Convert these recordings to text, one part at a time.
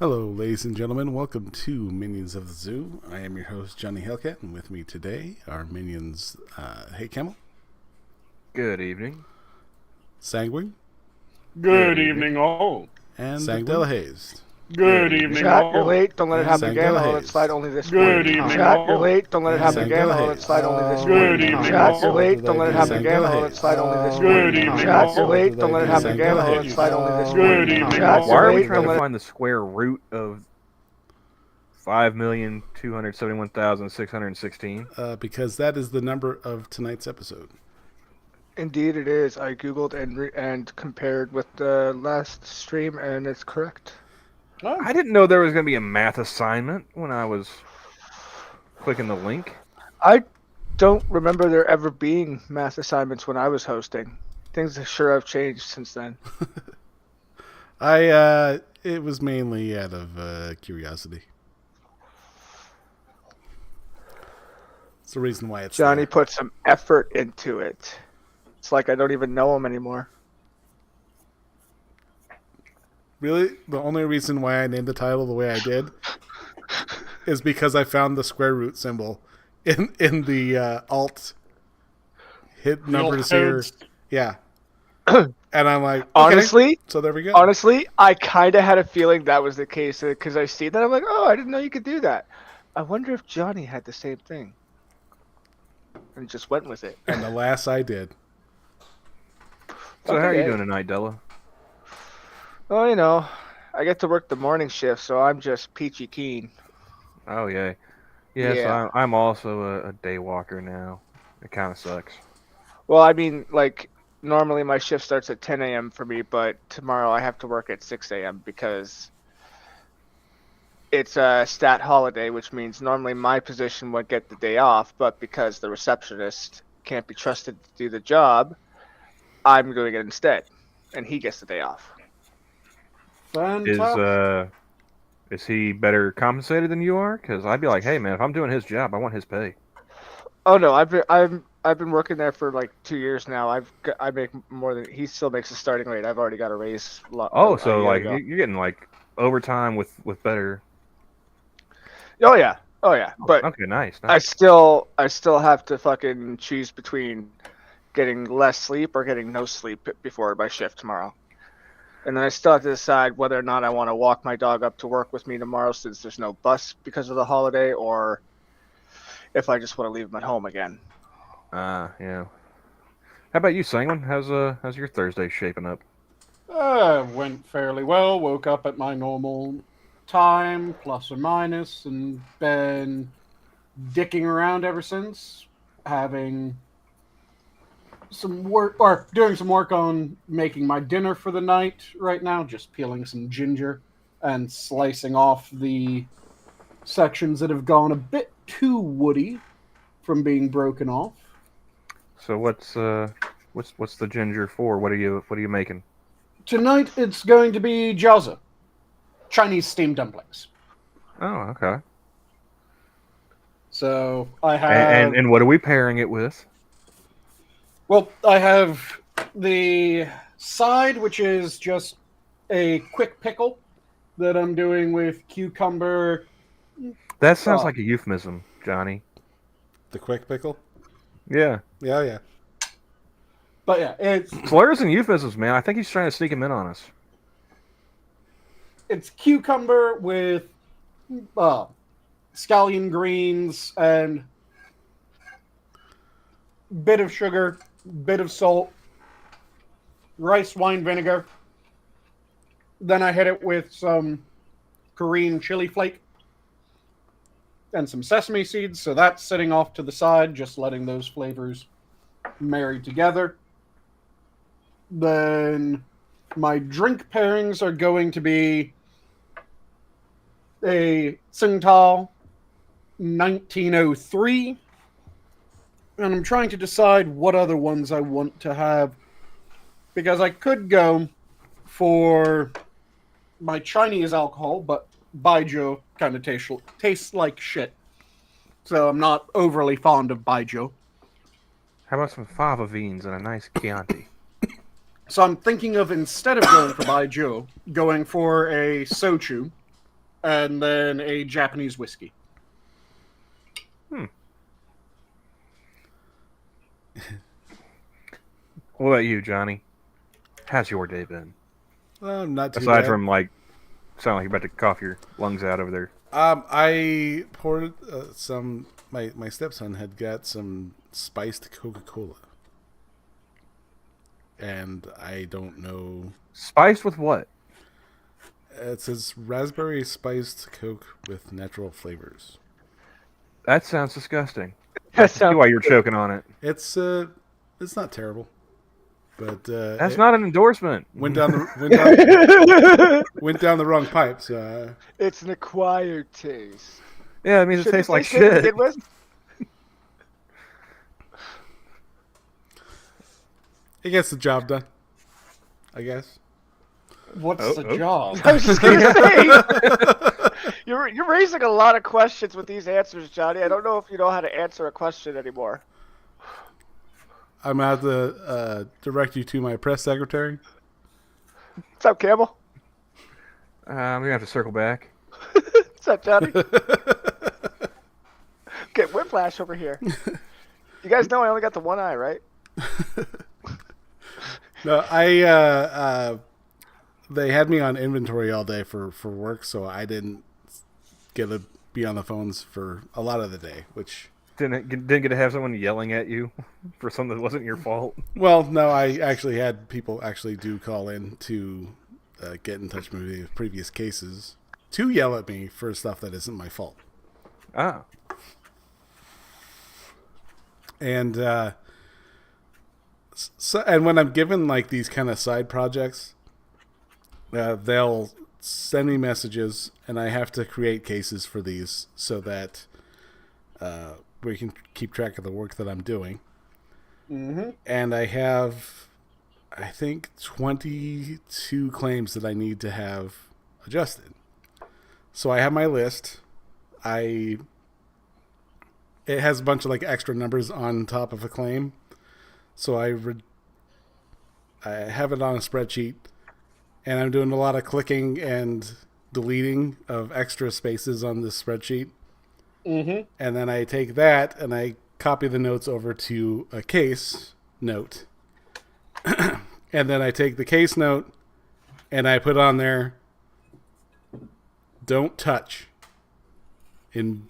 Hello, ladies and gentlemen. Welcome to Minions of the Zoo. I am your host, Johnny Hellcat, and with me today are minions, hey Camel, Good evening. Sanguine, Good evening, all. and Delahaze. Good evening, Chat, all. you're late. Don't let it And happen again. I'll let Sanguine it slide only this Good one evening, time. Chat, all. you're late. Don't let it And happen again. I'll Sanguine let it slide only this Good one evening, time. Chat, all. you're late. Don't let it happen again. I'll let it slide only this Good one evening, time. Chat, all. you're late. Don't let it happen again. I'll let it slide only this Good one evening, time. Chat, all. Why you're are we late. trying Don't to let it. find the square root of 5,271,616? Because that is the number of tonight's episode. Indeed, it is. I googled and compared with the last stream, and it's correct. I didn't know there was going to be a math assignment when I was clicking the link. I don't remember there ever being math assignments when I was hosting. Things sure have changed since then. It was mainly out of curiosity. It's the reason why it's Johnny there. put some effort into it. It's like I don't even know him anymore. Really, the only reason why I named the title the way I did is because I found the square root symbol in the alt hit numbers here. Yeah. And I'm like, okay. Honestly, So there we go. Honestly, I kind of had a feeling that was the case because I see that. I'm like, oh, I didn't know you could do that. I wonder if Johnny had the same thing. And just went with it. And alas, I did. So how are you doing tonight, Della? Well, you know, I get to work the morning shift, so I'm just peachy keen. Oh, yeah. Yes, Yeah. I'm also a day walker now. It kind of sucks. Well, I mean, like, normally my shift starts at 10 a.m. for me, but tomorrow I have to work at 6 a.m. because it's a stat holiday, which means normally my position would get the day off, but because the receptionist can't be trusted to do the job, I'm doing it instead, and he gets the day off. Fantastic. Is he better compensated than you are? Because I'd be like, hey man, if I'm doing his job, I want his pay. Oh no, I've been working there for like 2 years now. I make more than he still makes a starting rate. I've already got a raise. Oh, so a year like ago. you're getting like overtime with better. Oh yeah, but Okay, nice. I still have to fucking choose between getting less sleep or getting no sleep before my shift tomorrow. And then I still have to decide whether or not I want to walk my dog up to work with me tomorrow since there's no bus because of the holiday, or if I just want to leave him at home again. Yeah. How about you, Sanguine? How's your Thursday shaping up? Went fairly well. Woke up at my normal time, plus or minus, and been dicking around ever since. Having some work, or doing some work on making my dinner for the night right now. Just peeling some ginger and slicing off the sections that have gone a bit too woody from being broken off. So what's the ginger for? What are you making? Tonight it's going to be jiaozi, Chinese steamed dumplings. Oh, okay. So I have, And what are we pairing it with? well, I have the side, which is just a quick pickle that I'm doing with cucumber. That sounds like a euphemism, Johnny. The quick pickle? Yeah. Yeah. But yeah, it's Slurs and euphemisms, man. I think he's trying to sneak him in on us. cucumber with scallion greens and bit of sugar, bit of salt, rice wine vinegar. Then I hit it with some Korean chili flake and some sesame seeds. So that's sitting off to the side, just letting those flavors marry together. Then my drink pairings are going to be a Tsingtao 1903. And I'm trying to decide what other ones I want to have. Because I could go for my Chinese alcohol, but baijiu kind of tastes like shit. So I'm not overly fond of baijiu. How about some fava beans and a nice Chianti? So I'm thinking of, instead of going for baijiu, going for a sochu. and then a Japanese whiskey. What about you, Johnny? How's your day been? Not too Aside bad. from like, sound like you're about to cough your lungs out over there. I poured some. My stepson had got some spiced Coca-Cola, and I don't know. Spiced with what? It says raspberry spiced Coke with natural flavors. That sounds disgusting. That See sounds why you're choking on it. It's not terrible, but That's it not an endorsement. went down the went down the wrong pipe. So It's an acquired taste. Yeah, it means it Shouldn't tastes like taste good to shit. begin with? it gets the job done, I guess. What's the oh. job? I was just gonna say, you're raising a lot of questions with these answers, Johnny. I don't know if you know how to answer a question anymore. I'm gonna have to direct you to my press secretary. What's up, Camel? I'm gonna have to circle back. What's up, Johnny? Get whiplash over here. You guys know I only got the one eye, right? No, they had me on inventory all day for work, so I didn't get to be on the phones for a lot of the day. Which, Didn't get to have someone yelling at you for something that wasn't your fault. well, no, I actually had people actually do call in to get in touch with me with previous cases to yell at me for stuff that isn't my fault. Ah. And and when I'm given like these kind of side projects, they'll send me messages, and I have to create cases for these so that we can keep track of the work that I'm doing. Mm-hmm. And I have, I think, 22 claims that I need to have adjusted. So I have my list. It has a bunch of like extra numbers on top of a claim. So I have it on a spreadsheet, and I'm doing a lot of clicking and deleting of extra spaces on this spreadsheet. Mm-hmm. And then I take that and I copy the notes over to a case note. And then I take the case note and I put on there, don't touch, in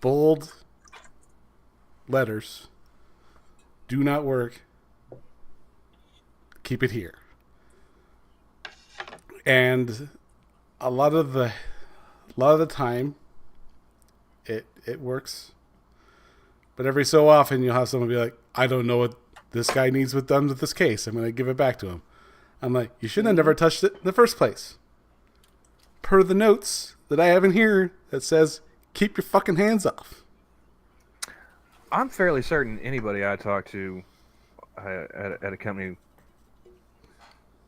bold letters. Do not work. Keep it here. And a lot of the time it works. But every so often you'll have someone be like, I don't know what this guy needs done with this case. I'm going to give it back to him. I'm like, you should have never touched it in the first place. Per the notes that I have in here that says, keep your fucking hands off. I'm fairly certain anybody I talk to at a company,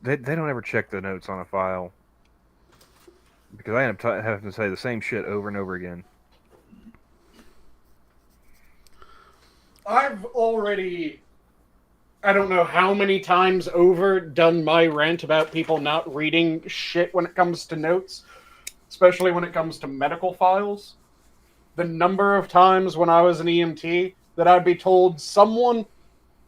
they don't ever check the notes on a file, because I end up having to say the same shit over and over again. I've already, I don't know how many times over, done my rant about people not reading shit when it comes to notes, especially when it comes to medical files. The number of times when I was an EMT that I'd be told someone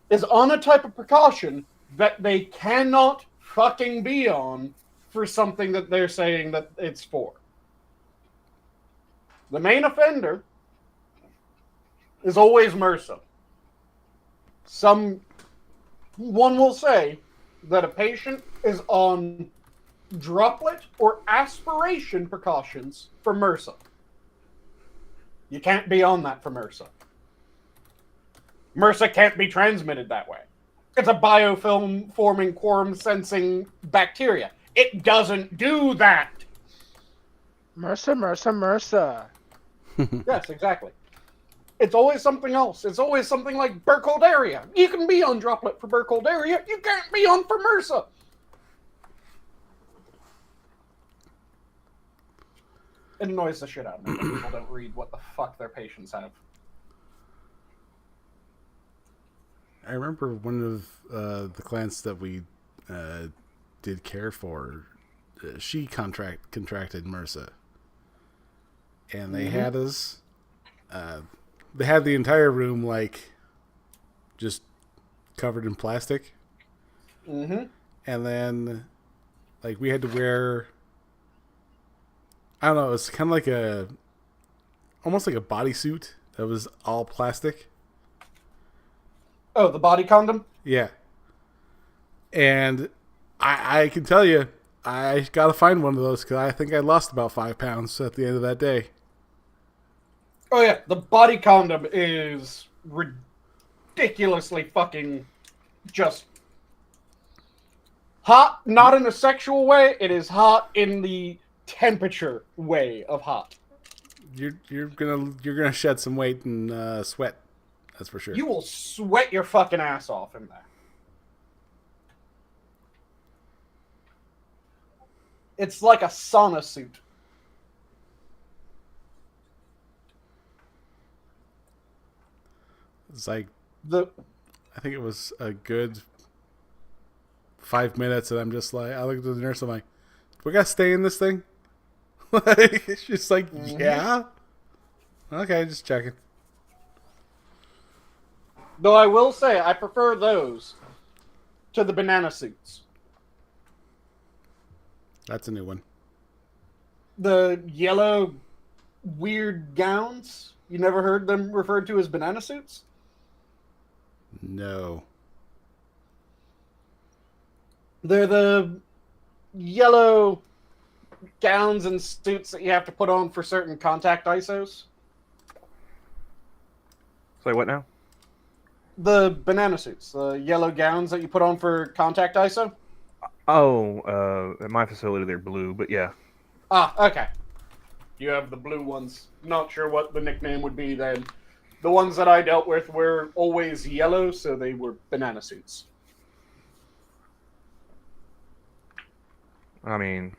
is on a type of precaution that they cannot fucking be on for something that they're saying that it's for. The main offender is always MRSA. Someone will say that a patient is on droplet or aspiration precautions for MRSA. You can't be on that for MRSA. MRSA can't be transmitted that way. It's a biofilm forming quorum sensing bacteria. It doesn't do that. MRSA. Yes, exactly. It's always something else. It's always something like Burkholderia. You can be on droplet for Burkholderia. You can't be on for MRSA. It annoys the shit out of me when people don't read what the fuck their patients have. I remember one of the clients that we did care for, she contracted MRSA and they had us. They had the entire room like just covered in plastic, Mm-hmm. and then like we had to wear. I don't know. It's kind of like almost like a bodysuit that was all plastic. Oh, the body condom? Yeah, and I can tell you, I gotta find one of those because I think I lost about 5 pounds at the end of that day. Oh, yeah. The body condom is ridiculously fucking just hot. Not in a sexual way. It is hot in the temperature way of hot. You're gonna shed some weight and sweat. That's for sure. You will sweat your fucking ass off in there. It's like a sauna suit. It's like The I think it was a good 5 minutes, and I'm just like, I looked at the nurse. I'm like, we gotta stay in this thing. Like, she's like, yeah. Okay, just checking. Though I will say, I prefer those to the banana suits. That's a new one. The yellow weird gowns. You never heard them referred to as banana suits? No. They're the yellow gowns and suits that you have to put on for certain contact ISOs. Say what now? The banana suits, the yellow gowns that you put on for contact ISO. Oh, at my facility they're blue, but yeah. Ah, okay. You have the blue ones. Not sure what the nickname would be then. The ones that I dealt with were always yellow, so they were banana suits. I mean,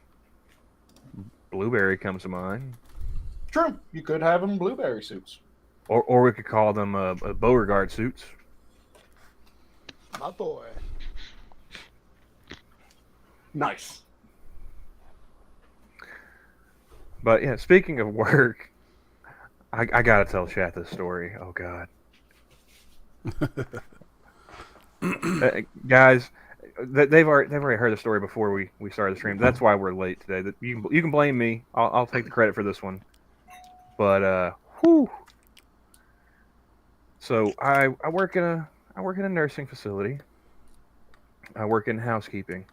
blueberry comes to mind. True, you could have them blueberry suits. Or we could call them Beauregard suits. My boy. Nice. But yeah, speaking of work, I gotta tell Chat this story. Oh God, guys, they've already heard the story before we started the stream. That's why we're late today. You can blame me. I'll take the credit for this one. But whew. So I work in a nursing facility. I work in housekeeping,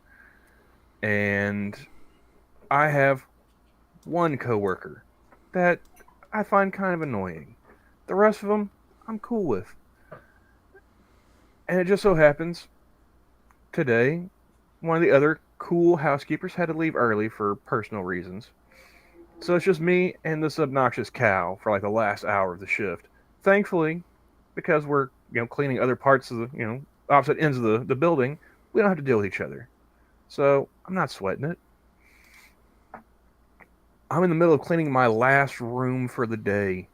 and I have one coworker that I find kind of annoying. The rest of them I'm cool with. And it just so happens today one of the other cool housekeepers had to leave early for personal reasons. So it's just me and this obnoxious cow for like the last hour of the shift. Thankfully, because we're cleaning other parts of the opposite ends of the building, we don't have to deal with each other. So I'm not sweating it. I'm in the middle of cleaning my last room for the day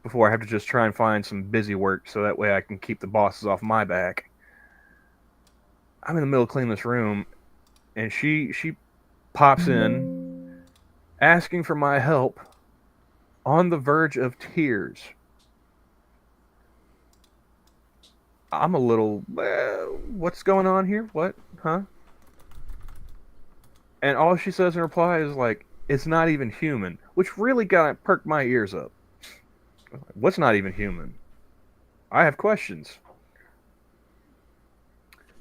before I have to just try and find some busy work so that way I can keep the bosses off my back. I'm in the middle of cleaning this room, and she pops in asking for my help on the verge of tears. I'm a little, what's going on here? What? Huh? And all she says in reply is like, it's not even human, which really perked my ears up. What's not even human? I have questions.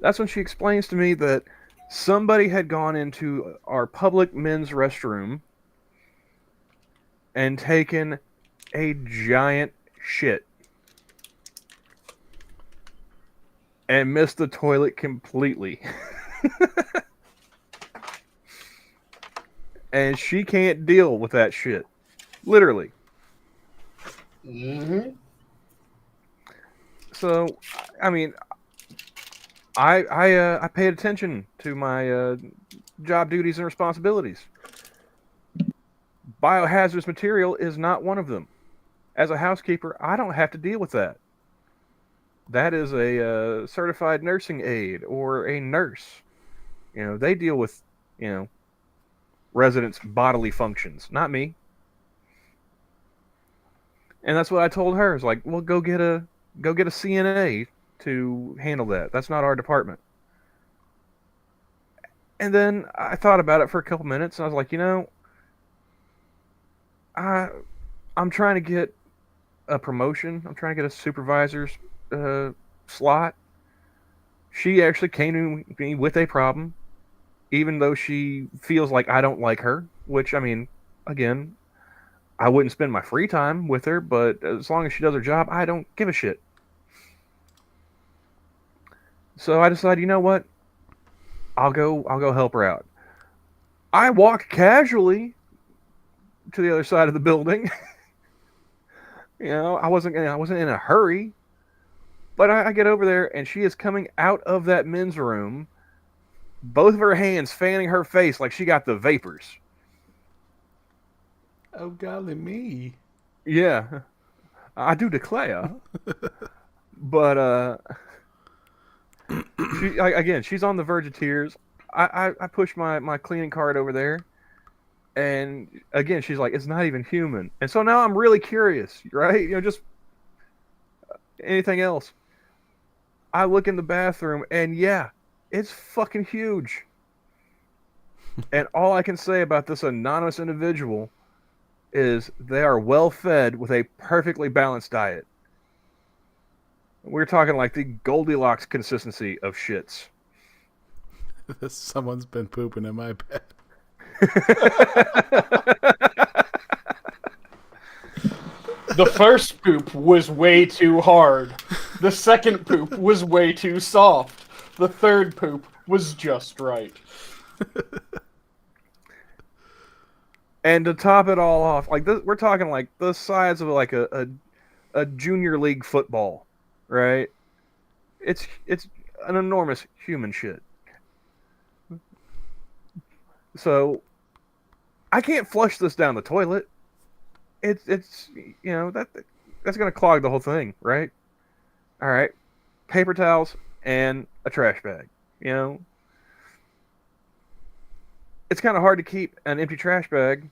That's when she explains to me that somebody had gone into our public men's restroom and taken a giant shit and missed the toilet completely. And she can't deal with that shit. Literally. Mm-hmm. So, I mean, I paid attention to my job duties and responsibilities. Biohazardous material is not one of them. As a housekeeper, I don't have to deal with that. That is a certified nursing aide or a nurse. They deal with, residents' bodily functions, not me. And that's what I told her. It's like, well, go get a CNA to handle that. That's not our department. And then I thought about it for a couple minutes, and I was like, I'm trying to get a promotion. I'm trying to get a supervisor's slot. She actually came to me with a problem, even though she feels like I don't like her. Which, I mean, again, I wouldn't spend my free time with her, but as long as she does her job, I don't give a shit. So I decided, you know what? I'll go help her out. I walked casually to the other side of the building. I wasn't in a hurry. But I get over there, and she is coming out of that men's room, both of her hands fanning her face like she got the vapors. Oh, golly me. Yeah, I do declare. But she's on the verge of tears. I push my cleaning cart over there, and again, she's like, it's not even human. And so now I'm really curious, right? Just anything else. I look in the bathroom, and yeah, it's fucking huge. And all I can say about this anonymous individual is they are well fed with a perfectly balanced diet. We're talking like the Goldilocks consistency of shits. Someone's been pooping in my bed. The first poop was way too hard. The second poop was way too soft. The third poop was just right. And to top it all off, like this, we're talking like the size of like a junior league football, right? It's an enormous human shit. So I can't flush this down the toilet. It's that's gonna clog the whole thing, right? All right, paper towels and a trash bag. It's kind of hard to keep an empty trash bag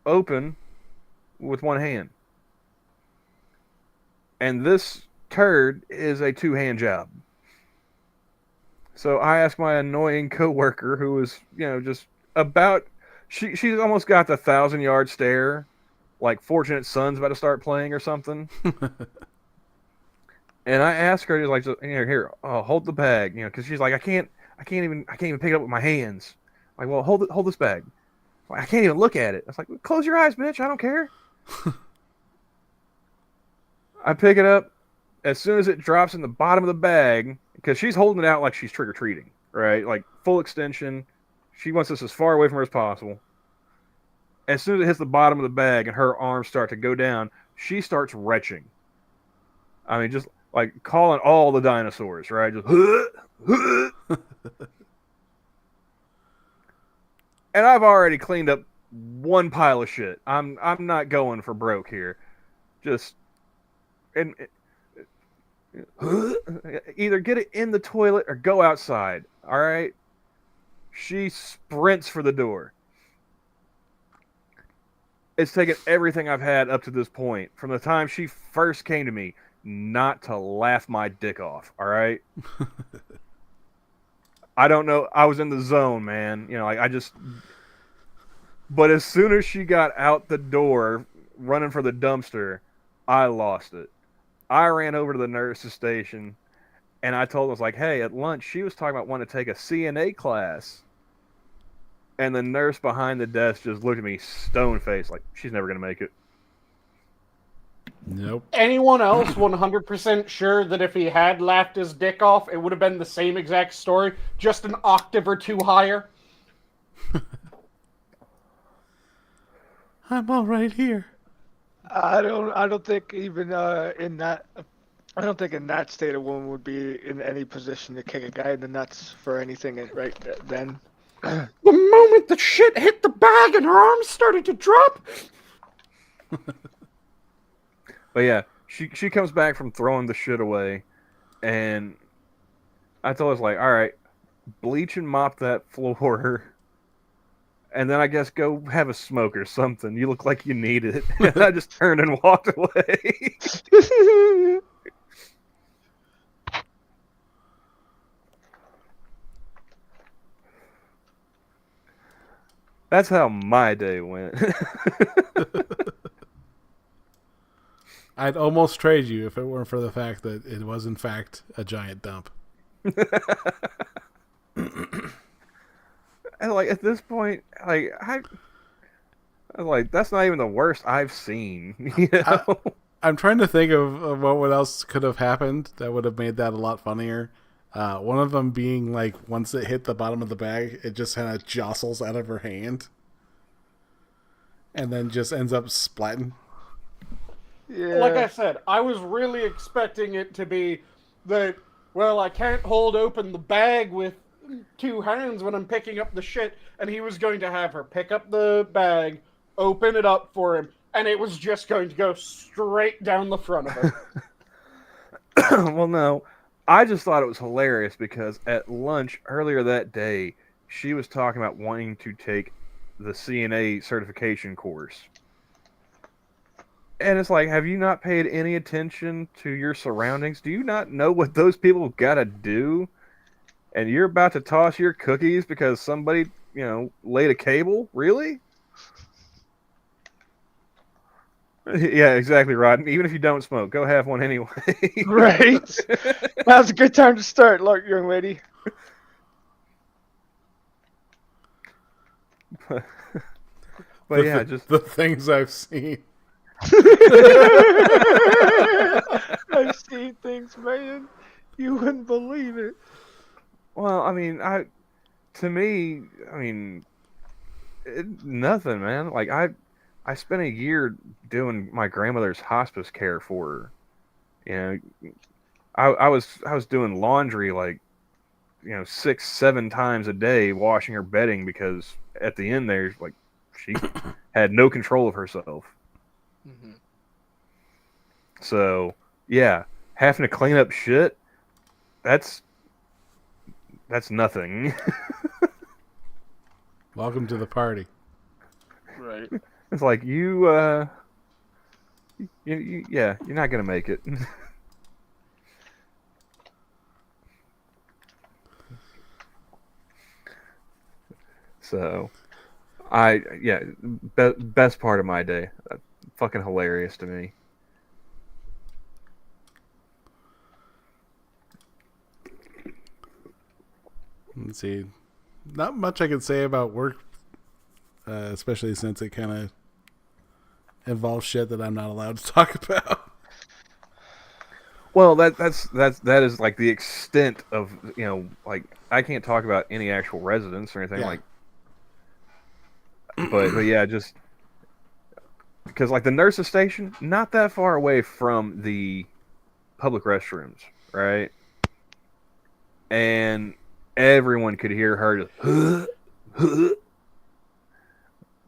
open with one hand, and this turd is a two-hand job. So I asked my annoying coworker, who was just about she's almost got the 1,000-yard stare, like Fortunate Son's about to start playing or something. And I asked her, like, here, hold the bag, because she's like, I can't even pick it up with my hands. I'm like, well, hold this bag. Like, I can't even look at it. I was like, close your eyes, bitch. I don't care. I pick it up. As soon as it drops in the bottom of the bag, because she's holding it out like she's trick-or-treating, right? Like, full extension. She wants us as far away from her as possible. As soon as it hits the bottom of the bag and her arms start to go down, she starts retching. I mean, just like calling all the dinosaurs, right? Just and I've already cleaned up one pile of shit. I'm not going for broke here. Just either get it in the toilet or go outside. All right. She sprints for the door. It's taken everything I've had up to this point, from the time she first came to me, not to laugh my dick off, all right? I don't know. I was in the zone, man. I just... But as soon as she got out the door, running for the dumpster, I lost it. I ran over to the nurse's station, and I told her, I was like, hey, at lunch, she was talking about wanting to take a CNA class. And the nurse behind the desk just looked at me stone-faced, like, she's never going to make it. Nope. Anyone else 100% sure that if he had laughed his dick off, it would have been the same exact story, just an octave or two higher? I'm all right here. I don't think even in that. I don't think in that state a woman would be in any position to kick a guy in the nuts for anything right then. The moment the shit hit the bag and her arms started to drop. But yeah, she comes back from throwing the shit away, and I told her, like, all right, bleach and mop that floor, and then I guess go have a smoke or something. You look like you need it. And I just turned and walked away. That's how my day went. I'd almost trade you if it weren't for the fact that it was in fact a giant dump. And like at this point, like I'm like, that's not even the worst I've seen. You know? I'm trying to think of what else could have happened that would have made that a lot funnier. One of them being like, once it hit the bottom of the bag, it just kind of jostles out of her hand, and then just ends up splatting. Yeah. Like I said, I was really expecting it to be that, well, I can't hold open the bag with two hands when I'm picking up the shit, and he was going to have her pick up the bag, open it up for him, and it was just going to go straight down the front of him. Well, no. I just thought it was hilarious because at lunch earlier that day, she was talking about wanting to take the CNA certification course. And it's like, have you not paid any attention to your surroundings? Do you not know what those people got to do? And you're about to toss your cookies because somebody, laid a cable? Really? Yeah, exactly, Rod. Even if you don't smoke, go have one anyway. Right. Now's a good time to start, young lady. But The just the things I've seen. I've seen things, man. You wouldn't believe it. well, I mean, nothing, man. Like I spent a year doing my grandmother's hospice care for her. I was doing laundry like 6-7 times a day, washing her bedding because at the end there, like, she had no control of herself. Mm-hmm. So yeah, having to clean up shit, that's nothing. Welcome to the party. Right. It's like you're not gonna make it. So, best part of my day. Fucking hilarious to me. Let's see. Not much I can say about work, especially since it kind of involves shit that I'm not allowed to talk about. Well, that is like the extent of like I can't talk about any actual residents or anything Yeah. like. But yeah, just because like the nurse's station, not that far away from the public restrooms, right? And everyone could hear her just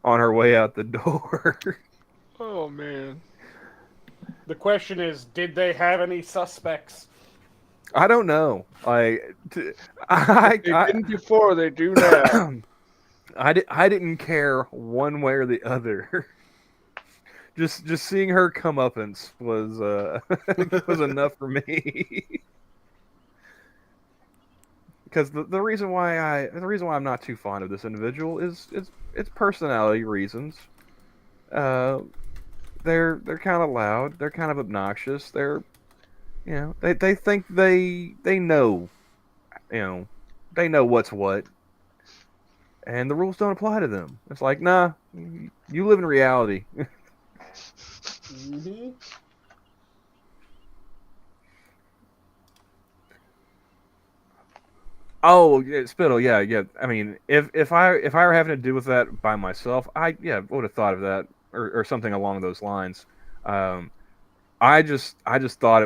on her way out the door. Oh man. The question is, did they have any suspects? I don't know. Like, They didn't before, they do now. I didn't care one way or the other. Just seeing her comeuppance was was enough for me. Because the reason why I'm not too fond of this individual is it's personality reasons. They're kind of loud. They're kind of obnoxious. They think they know, they know what's what, and the rules don't apply to them. It's like, nah, you live in reality. Mm-hmm. Oh, yeah, Spittle, yeah. I mean, if I were having to deal with that by myself, I would have thought of that or something along those lines. I just thought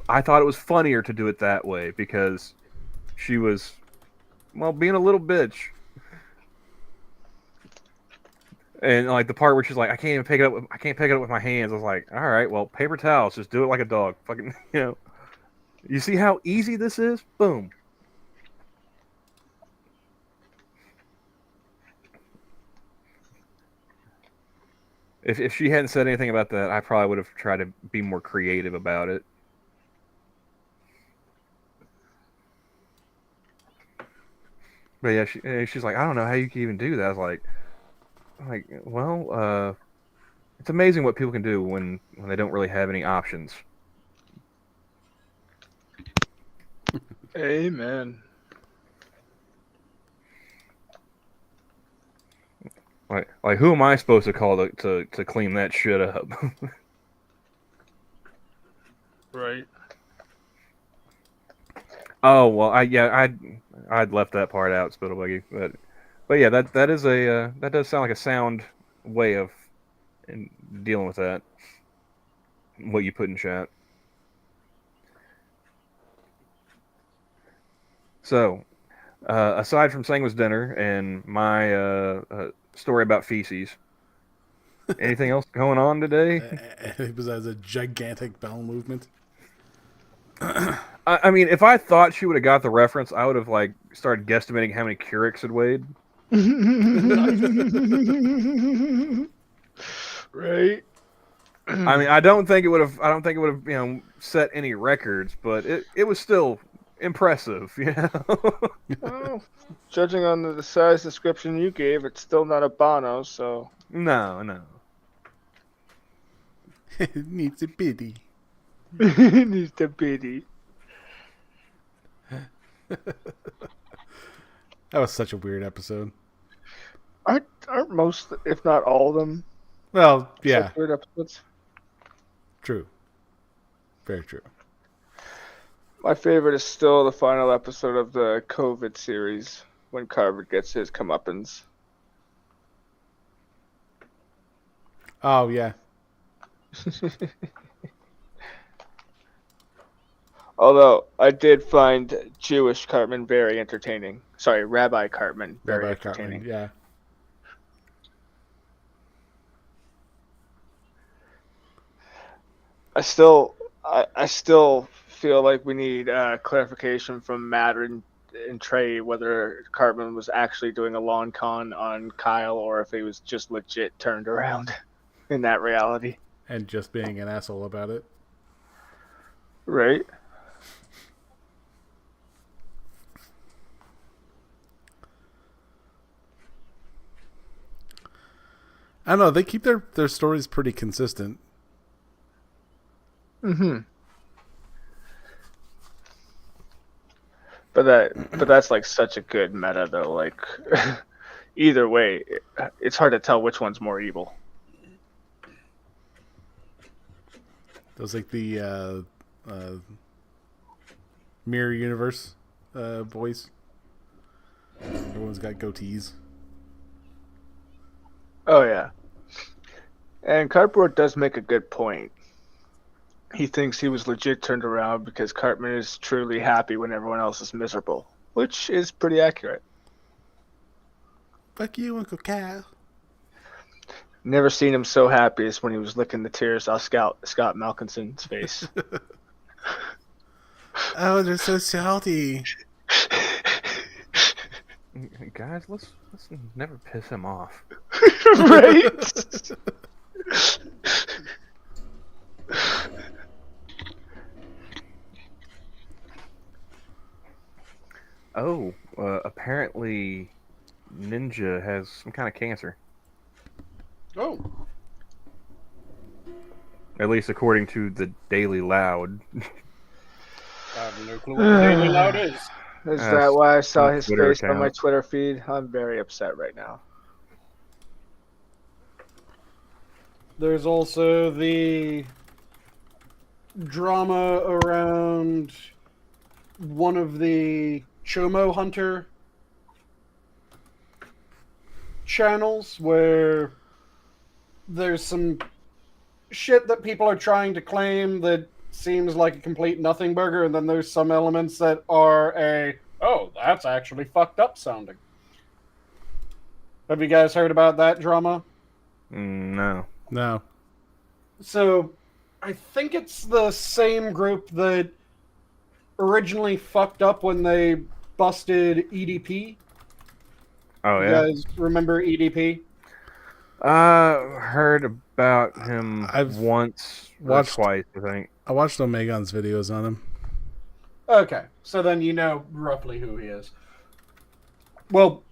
I thought it was funnier to do it that way because she was, well, being a little bitch. And like the part where she's like, I can't pick it up with my hands. I was like, all right, well, paper towels, just do it like a dog. Fucking, You see how easy this is? Boom. If she hadn't said anything about that, I probably would have tried to be more creative about it. But yeah, she's like, I don't know how you can even do that. I was like, well, it's amazing what people can do when they don't really have any options. Amen. Like who am I supposed to call to clean that shit up? Right. Oh well, I'd left that part out, Spittlebuggy, but yeah, that does sound like a sound way of dealing with that. What you put in chat. So, aside from Sanguine's dinner and my story about feces, anything else going on today? It was as a gigantic bowel movement. I mean, if I thought she would have got the reference, I would have like started guesstimating how many Keurigs had weighed. Right. I mean, I don't think it would have set any records, but it was still impressive, Well, judging on the size description you gave, it's still not a Bono, so. No. It needs a biddy. It needs to be. That was such a weird episode. Aren't most, if not all of them, Well, yeah, such weird episodes? true. Very true. My favorite is still the final episode of the COVID series when Carver gets his comeuppance. Oh, yeah. Although I did find Jewish Cartman very entertaining. Sorry, Rabbi Cartman very Rabbi entertaining. Cartman, yeah. I still feel like we need clarification from Matt and Trey whether Cartman was actually doing a long con on Kyle or if he was just legit turned around in that reality. And just being an asshole about it. Right? I don't know. They keep their stories pretty consistent. Mm-hmm. But that's like such a good meta though. Like either way, it's hard to tell which one's more evil. Those like the Mirror Universe boys. Everyone's got goatees. Oh yeah. And Cardboard does make a good point. He thinks he was legit turned around because Cartman is truly happy when everyone else is miserable, which is pretty accurate. Fuck you, Uncle Cal. Never seen him so happy as when he was licking the tears off Scott Malkinson's face. Oh, they're so salty. Guys, let's never piss him off. Right? Oh, apparently Ninja has some kind of cancer. Oh, At least according to the Daily Loud. I have no clue what the Daily Loud is. Is that why I saw his Twitter face on my account. Twitter feed? I'm very upset right now. There's also the drama around one of the Chomo Hunter channels where there's some shit that people are trying to claim that seems like a complete nothing burger, and then there's some elements that are that's actually fucked up sounding. Have you guys heard about that drama? No. No. So, I think it's the same group that originally fucked up when they busted EDP. Oh You yeah. guys remember EDP? Heard about him I've once watched- or twice, I think. I watched Omegon's videos on him. Okay, so then you know roughly who he is. Well,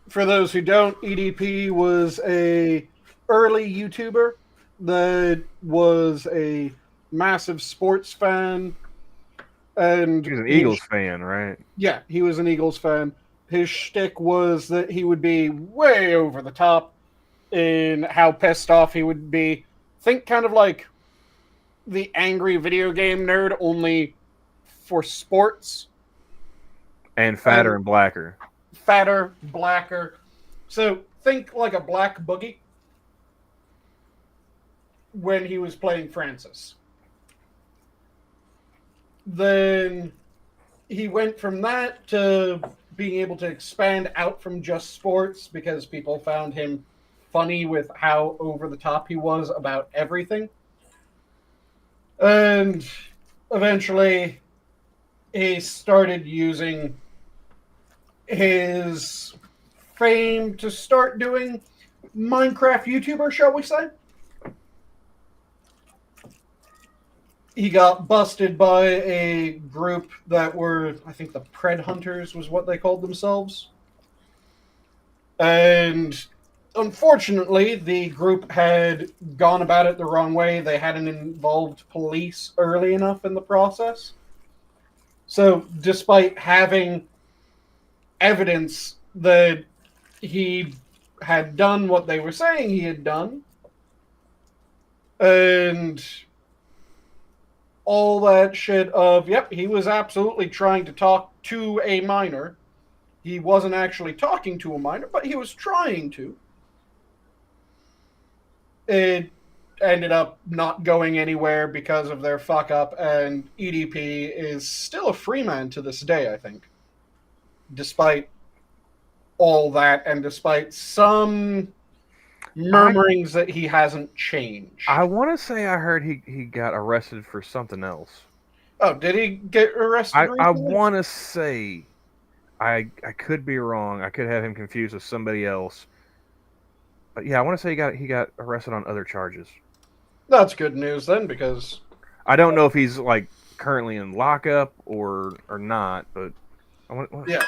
for those who don't, EDP was a early YouTuber that was a massive sports fan, and He was an Eagles fan, right? Yeah, he was an Eagles fan. His shtick was that he would be way over the top in how pissed off he would be. Think kind of like the angry video game nerd, only for sports. And fatter and blacker. Fatter, blacker. So think like a Black Boogie when he was playing Francis. Then he went from that to being able to expand out from just sports because people found him funny with how over the top he was about everything. And eventually he started using his fame to start doing Minecraft YouTuber, shall we say. He got busted by a group that were, I think the Pred Hunters was what they called themselves. And unfortunately, the group had gone about it the wrong way. They hadn't involved police early enough in the process. So despite having evidence that he had done what they were saying he had done, and all that shit of, yep, he was absolutely trying to talk to a minor. He wasn't actually talking to a minor, but he was trying to. It ended up not going anywhere because of their fuck up, and EDP is still a free man to this day, I think. Despite all that, and despite some murmurings that he hasn't changed. I want to say I heard he got arrested for something else. Oh, did he get arrested I recently? want to say, I could be wrong. I could have him confused with somebody else. But yeah, I want to say he got arrested on other charges. That's good news then, because I don't know if he's like currently in lockup or not, but yeah,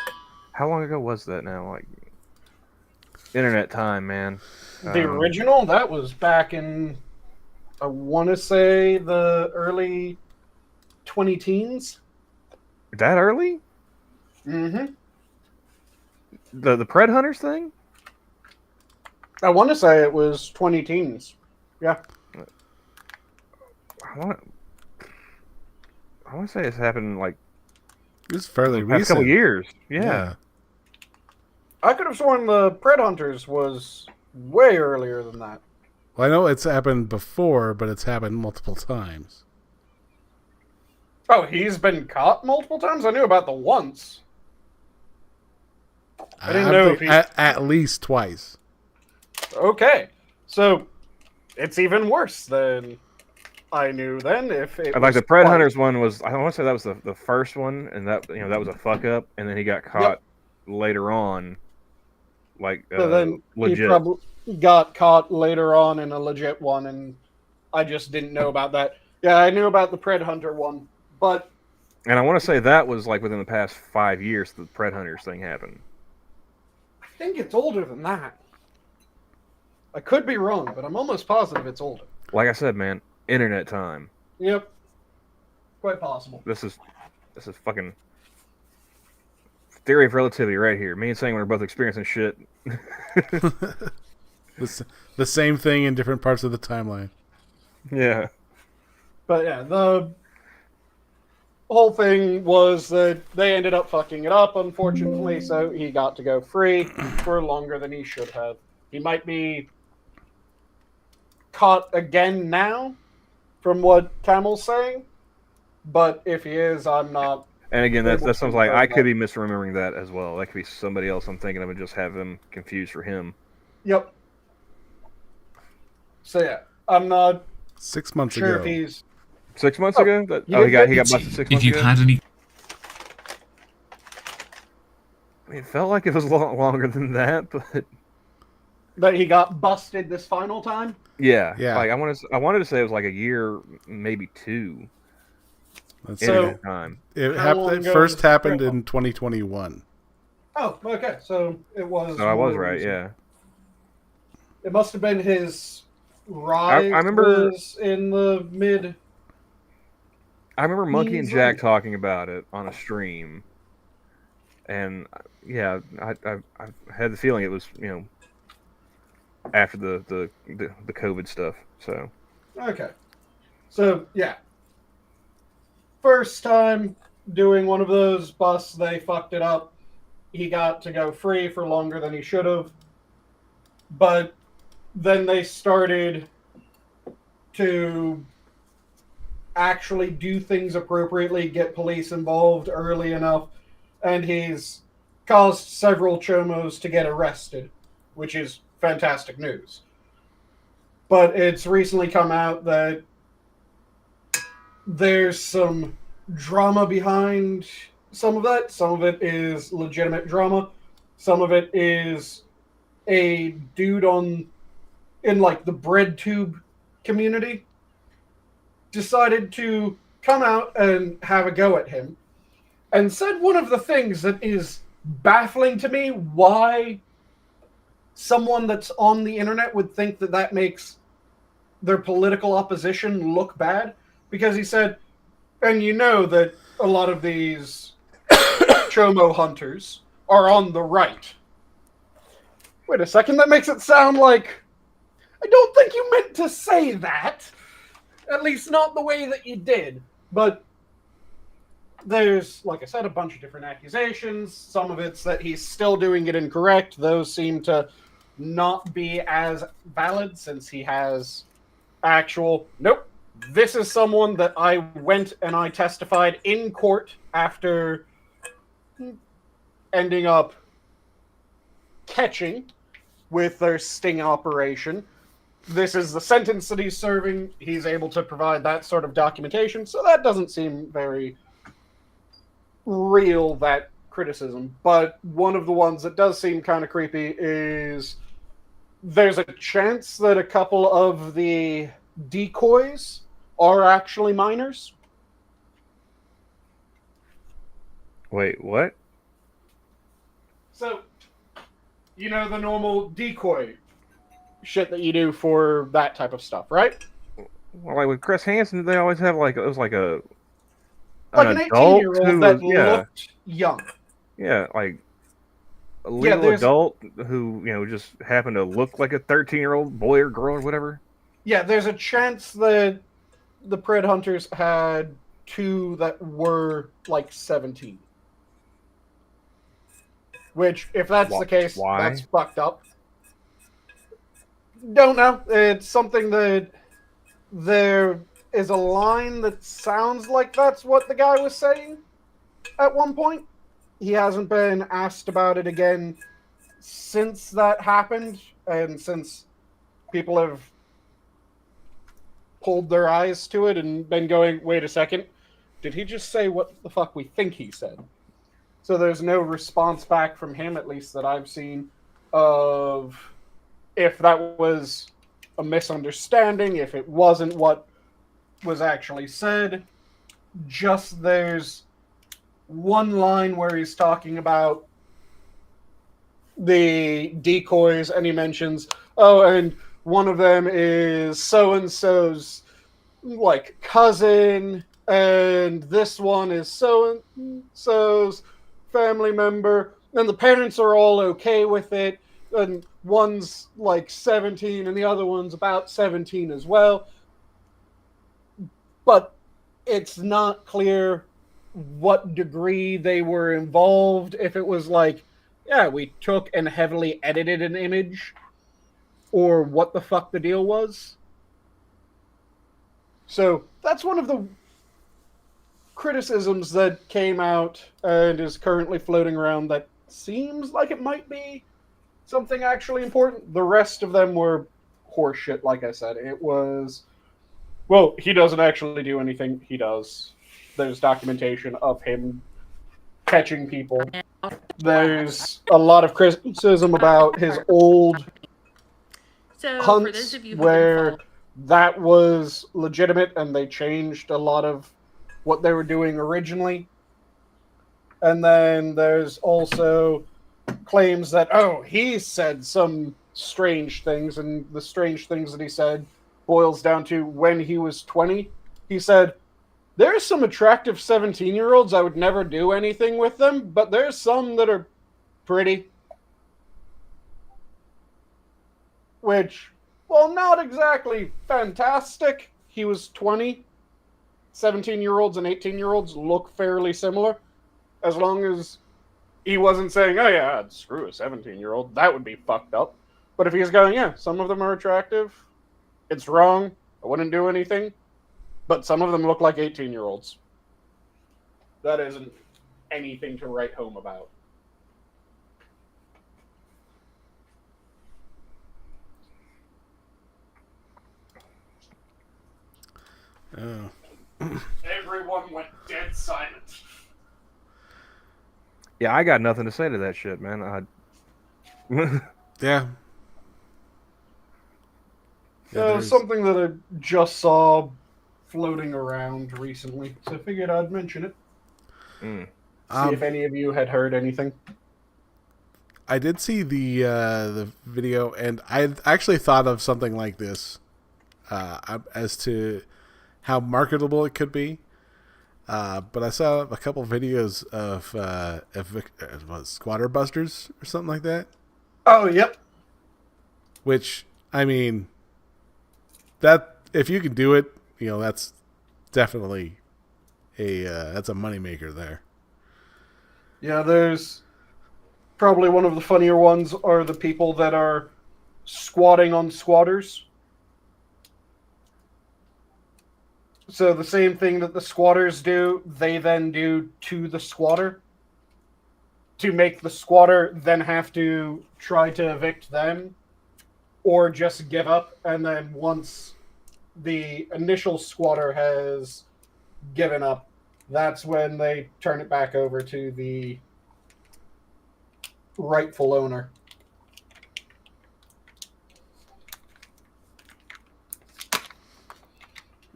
how long ago was that now? Like internet time, man. the original, that was back in, I want to say, the early 20-teens. That early? Mm-hmm. The Pred Hunters thing? I want to say it was 20-teens. Yeah. I want to say it's happened like It's fairly the past recent. couple years. Yeah. I could have sworn the Pred Hunters was way earlier than that. Well, I know it's happened before, but it's happened multiple times. Oh, he's been caught multiple times? I knew about the once. I didn't know if he... at least twice. Okay. So, it's even worse than I knew then. If it Like was the Pred twice. Hunters one was, I want to say that was the first one, and that that was a fuck up, and then he got caught later on, like So then legit. he probably got caught later on in a legit one, and I just didn't know about that. Yeah, I knew about the Pred Hunter one, but And I want to say that was like within the past 5 years the Pred Hunters thing happened. I think it's older than that. I could be wrong, but I'm almost positive it's older. Like I said, man, internet time. Yep. Quite possible. This is fucking theory of relativity right here. Me and Sanguine are both experiencing shit. The same thing in different parts of the timeline. Yeah. But yeah, the whole thing was that they ended up fucking it up, unfortunately, so he got to go free for longer than he should have. He might be caught again now, from what Camel's saying, but if he is, I'm not. And again, that sounds like I could be misremembering that as well. That could be somebody else I'm thinking of and just have them confused for him. Yep. So yeah, I'm not 6 months sure ago. if he's. 6 months Oh, ago? He got busted 6 months If you've ago? had any I mean, it felt like it was a lot longer than that, but That he got busted this final time? Yeah, Yeah. like I wanted to say it was like a year, maybe 2. Let's In see. So- time. It How long happened. It ago first was happened Grandpa? in 2021. Oh, okay. So it was. So I was more right. recent. Yeah, It must have been his I rise remember. was in the mid. I remember Monkey and Means Jack like- talking about it on a stream, and yeah, I had the feeling it was after the COVID stuff. So Okay. So yeah. First time doing one of those busts, they fucked it up. He got to go free for longer than he should have. But then they started to actually do things appropriately, get police involved early enough, and he's caused several chomos to get arrested, which is fantastic news. But it's recently come out that there's some drama behind some of that. Some of it is legitimate drama. Some of it is a dude in like the bread tube community decided to come out and have a go at him and said one of the things that is baffling to me, why someone that's on the internet would think that that makes their political opposition look bad, because he said, and you know that a lot of these chomo hunters are on the right. Wait a second, that makes it sound like I don't think you meant to say that. At least not the way that you did. But there's, like I said, a bunch of different accusations. Some of it's that he's still doing it incorrect. Those seem to not be as valid since he has actual, nope, this is someone that I went and I testified in court after ending up catching with their sting operation. This is the sentence that he's serving. He's able to provide that sort of documentation, so that doesn't seem very real, that criticism. But one of the ones that does seem kind of creepy is there's a chance that a couple of the decoys are actually minors. wait, what? So, you know the normal decoy shit that you do for that type of stuff, right? Well, like with Chris Hansen, they always have like it was like an Like an adult 18-year-old who that was, yeah, looked young. yeah, like a legal there's- adult who just happened to look like a 13-year-old boy or girl or whatever. Yeah, there's a chance that the Pred Hunters had two that were like 17. Which, if that's the case, Why? that's fucked up. Don't know. It's something that there is a line that sounds like that's what the guy was saying at one point. He hasn't been asked about it again since that happened, and since people have pulled their eyes to it and been going, wait a second, did he just say what the fuck we think he said? So there's no response back from him, at least that I've seen, of if that was a misunderstanding, if it wasn't what was actually said. Just there's one line where he's talking about the decoys, and he mentions, oh, and one of them is so-and-so's like cousin, and this one is so-and-so's family member, and the parents are all okay with it, and one's like 17 and the other one's about 17 as well. But it's not clear what degree they were involved. If it was like, yeah, we took and heavily edited an image, or what the fuck the deal was. So that's one of the criticisms that came out and is currently floating around that seems like it might be something actually important. The rest of them were horseshit, like I said. It was, well, he doesn't actually do anything. He does. There's documentation of him catching people. There's a lot of criticism about his old So for hunts those of you who where didn't that was legitimate and they changed a lot of what they were doing originally. And then there's also claims that, oh, he said some strange things, and the strange things that he said boils down to when he was 20. He said, there's some attractive 17-year-olds. I would never do anything with them, but there's some that are pretty. Which, well, not exactly fantastic. He was 20. 17-year-olds and 18-year-olds look fairly similar. As long as he wasn't saying, oh yeah, I'd screw a 17-year-old. That would be fucked up. But if he's going, yeah, some of them are attractive. It's wrong. I wouldn't do anything. But some of them look like 18-year-olds. That isn't anything to write home about. Oh. Everyone went dead silent. Yeah, I got nothing to say to that shit, man. Yeah. There's- Something that I just saw floating around recently, so I figured I'd mention it. See if any of you had heard anything. I did see the video, and I actually thought of something like this as to how marketable it could be. But I saw a couple videos of Squatter Busters or something like that. Oh, yep. Which, I mean, that if you can do it, you know, that's definitely that's a moneymaker there. Yeah, there's probably one of the funnier ones are the people that are squatting on squatters. So the same thing that the squatters do, they then do to the squatter. To make the squatter then have to try to evict them or just give up. And then once the initial squatter has given up, that's when they turn it back over to the rightful owner.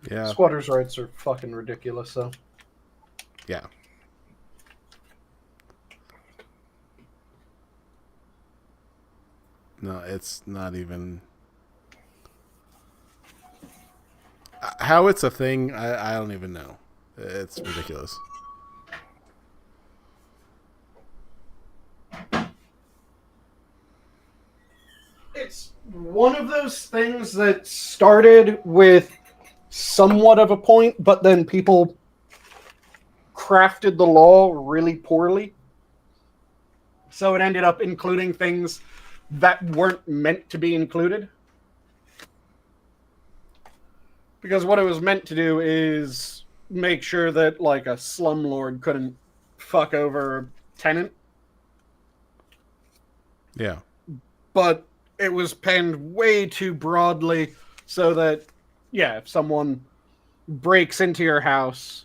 Yeah. Squatters' rights are fucking ridiculous, though. Yeah. No, it's not even. How it's a thing, I don't even know. It's ridiculous. It's one of those things that started with somewhat of a point, but then people crafted the law really poorly. So it ended up including things that weren't meant to be included. Because what it was meant to do is make sure that, like, a slumlord couldn't fuck over a tenant. Yeah. But it was penned way too broadly so that, yeah, if someone breaks into your house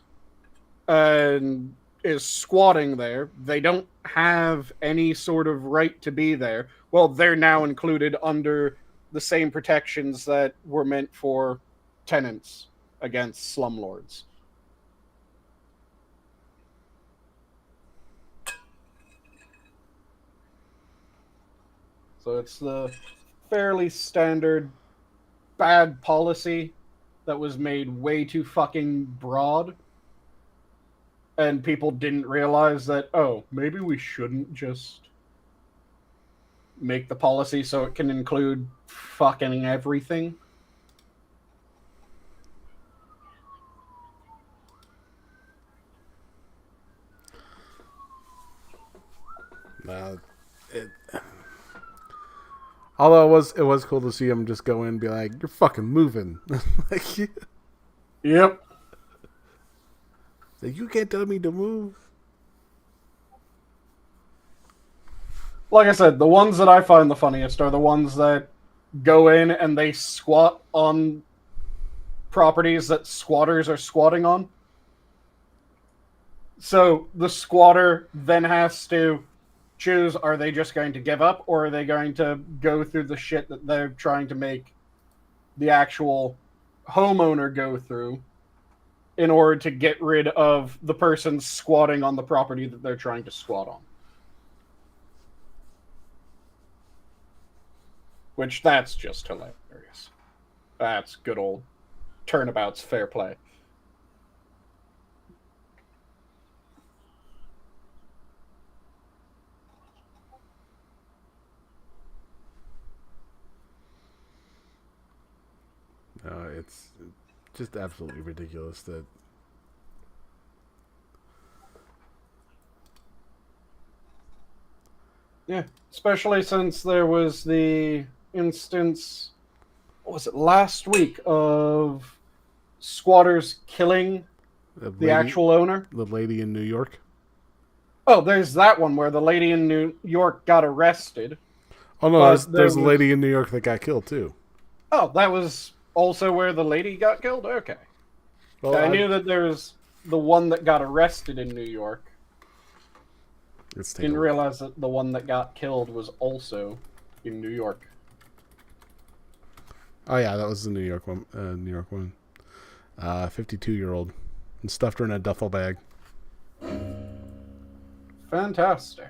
and is squatting there, they don't have any sort of right to be there. Well, they're now included under the same protections that were meant for tenants against slumlords. So it's the fairly standard bad policy that was made way too fucking broad. And people didn't realize that, oh, maybe we shouldn't just make the policy so it can include fucking everything. Although it was cool to see him just go in and be like, "You're fucking moving." Like, Yep. you can't tell me to move. Like I said, the ones that I find the funniest are the ones that go in and they squat on properties that squatters are squatting on. So the squatter then has to choose, are they just going to give up, or are they going to go through the shit that they're trying to make the actual homeowner go through in order to get rid of the person squatting on the property that they're trying to squat on. Which, that's just hilarious. That's good old turnabout's fair play. No, it's just absolutely ridiculous that. Yeah, especially since there was the instance, what was it, last week, of squatters killing the actual owner? The lady in New York? Oh, there's that one where the lady in New York got arrested. Oh, no, there's a lady in New York that got killed, too. Oh, that was also where the lady got killed? Okay. Well, I knew that there's the one that got arrested in New York. Didn't realize that the one that got killed was also in New York. Oh yeah, that was the New York one. 52-year-old, and stuffed her in a duffel bag. Fantastic.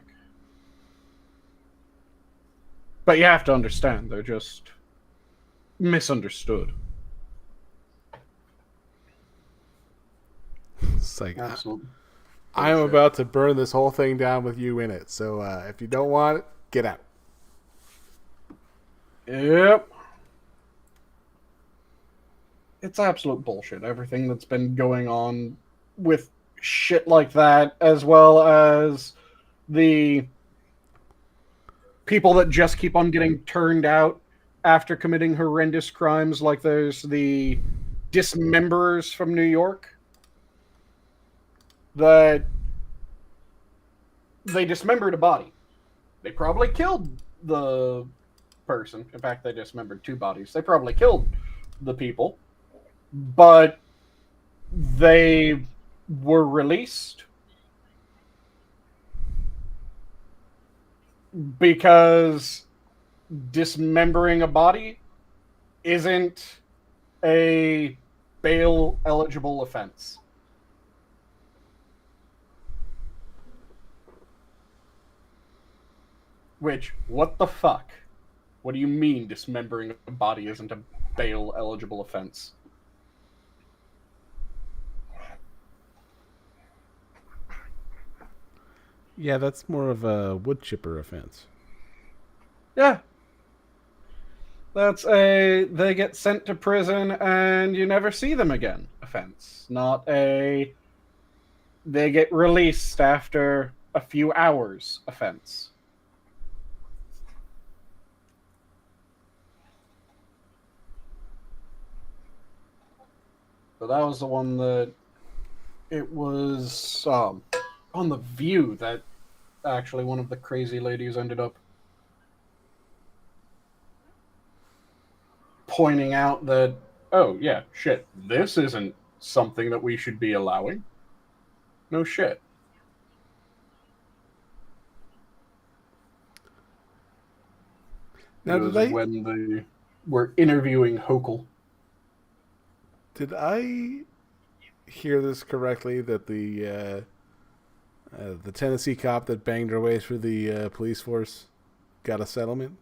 But you have to understand, they're just misunderstood. It's like, Absolutely. I'm about to burn this whole thing down with you in it. So if you don't want it, get out. Yep. It's absolute bullshit, everything that's been going on with shit like that, as well as the people that just keep on getting turned out after committing horrendous crimes, like there's the dismemberers from New York that they dismembered a body. They probably killed the person. In fact, they dismembered two bodies. They probably killed the people, but they were released because dismembering a body isn't a bail eligible offense. Which, what the fuck? What do you mean dismembering a body isn't a bail eligible offense? Yeah, that's more of a wood chipper offense. Yeah. That's a they get sent to prison and you never see them again offense. Not a they get released after a few hours offense. So that was the one that it was on The View that actually one of the crazy ladies ended up pointing out that, oh yeah, shit, this isn't something that we should be allowing. No shit. Now, when they were interviewing Hochul. Did I hear this correctly? That the Tennessee cop that banged her way through the police force got a settlement?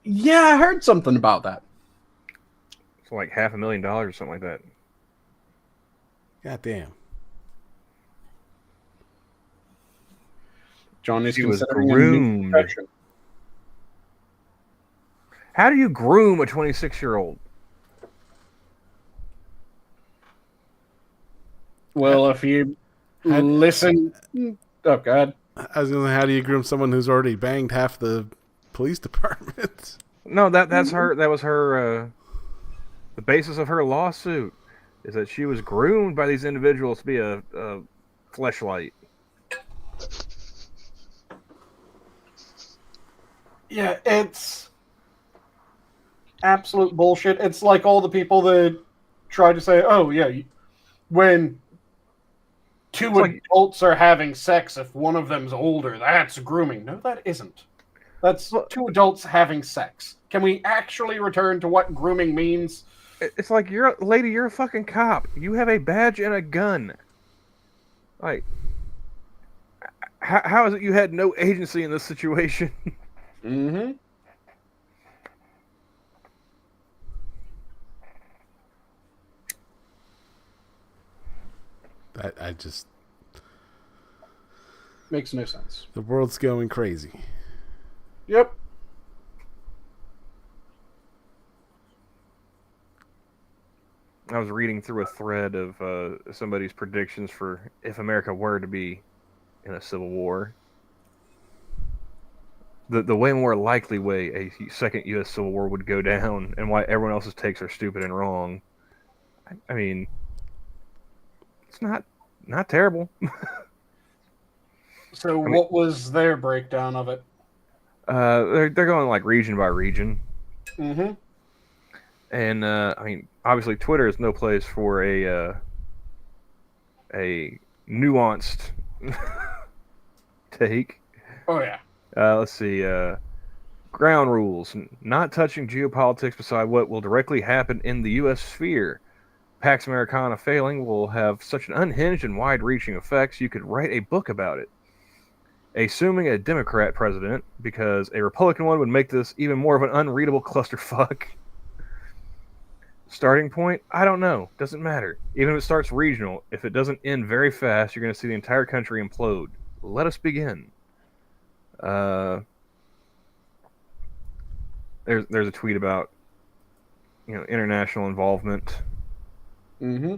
Yeah, I heard something about that. It's like $500,000 or something like that. God damn. John is She was considering groomed. a new profession. How do you groom a 26-year-old? Well, if you listen... Oh, God. I was going to say, how do you groom someone who's already banged half the police department? No, that's her. That was her. The basis of her lawsuit is that she was groomed by these individuals to be a fleshlight. Yeah, it's absolute bullshit. It's like all the people that try to say, oh, yeah, when two It's like- adults are having sex if one of them's older. That's grooming. No, that isn't. That's Well- two adults having sex. Can we actually return to what grooming means? It's like, you're a fucking cop. You have a badge and a gun. Like, how is it you had no agency in this situation? Mm-hmm. I just Makes no sense. the world's going crazy. Yep. I was reading through a thread of somebody's predictions for if America were to be in a civil war. The way more likely way a second U.S. Civil War would go down, and why everyone else's takes are stupid and wrong. I mean, it's not terrible. So what was their breakdown of it? They're going like region by region, Mm-hmm. and I mean, obviously Twitter is no place for a nuanced take. Oh yeah. Let's see. Ground rules. Not touching geopolitics beside what will directly happen in the U.S. sphere. Pax Americana failing will have such an unhinged and wide-reaching effects you could write a book about it. Assuming a Democrat president, because a Republican one would make this even more of an unreadable clusterfuck. Starting point? I don't know. Doesn't matter. Even if it starts regional, if it doesn't end very fast, you're going to see the entire country implode. Let us begin. There's a tweet about international involvement, Mm-hmm.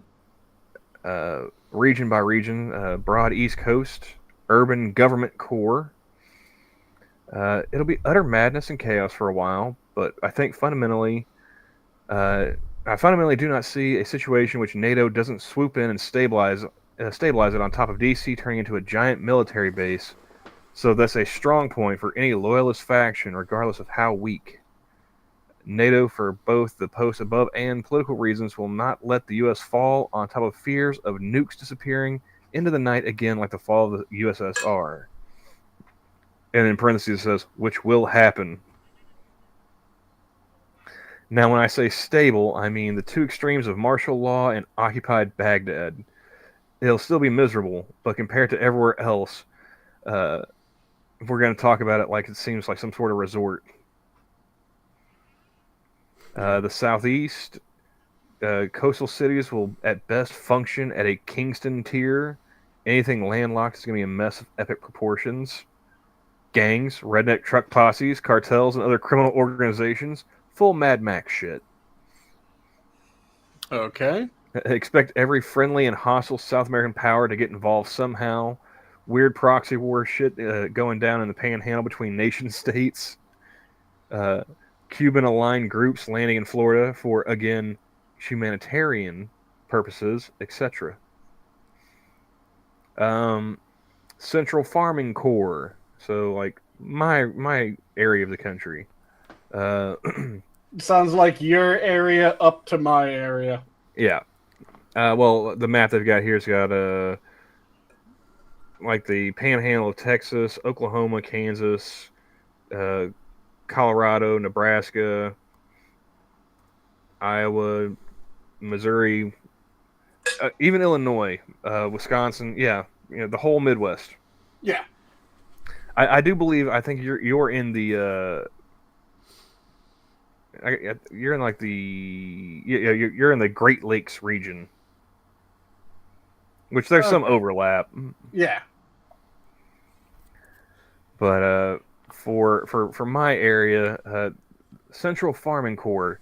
region by region, broad East Coast, urban government core. It'll be utter madness and chaos for a while, but I think fundamentally, I fundamentally do not see a situation in which NATO doesn't swoop in and stabilize it on top of DC, turning into a giant military base. So that's a strong point for any loyalist faction, regardless of how weak. NATO, for both the posts above and political reasons, will not let the U.S. fall on top of fears of nukes disappearing into the night again like the fall of the USSR. And in parentheses it says, which will happen. Now, when I say stable, I mean the two extremes of martial law and occupied Baghdad. It'll still be miserable, but compared to everywhere else, we're going to talk about it like it seems like some sort of resort. The southeast, coastal cities will at best function at a Kingston tier. Anything landlocked is going to be a mess of epic proportions. Gangs, redneck truck posses, cartels, and other criminal organizations. Full Mad Max shit. Okay. Expect every friendly and hostile South American power to get involved somehow. Weird proxy war shit going down in the panhandle between nation states. Cuban-aligned groups landing in Florida for, again, humanitarian purposes, etc. Central Farming Corps. So, like, my area of the country. Sounds like your area up to my area. Yeah. Well, the map they've got here's got like the panhandle of Texas, Oklahoma, Kansas, Colorado, Nebraska, Iowa, Missouri, even Illinois, Wisconsin. Yeah, the whole Midwest. Yeah. I do believe. I think you're in the. You're in like the you're in the Great Lakes region, which there's some overlap. Yeah. But for my area, Central Farming Corps,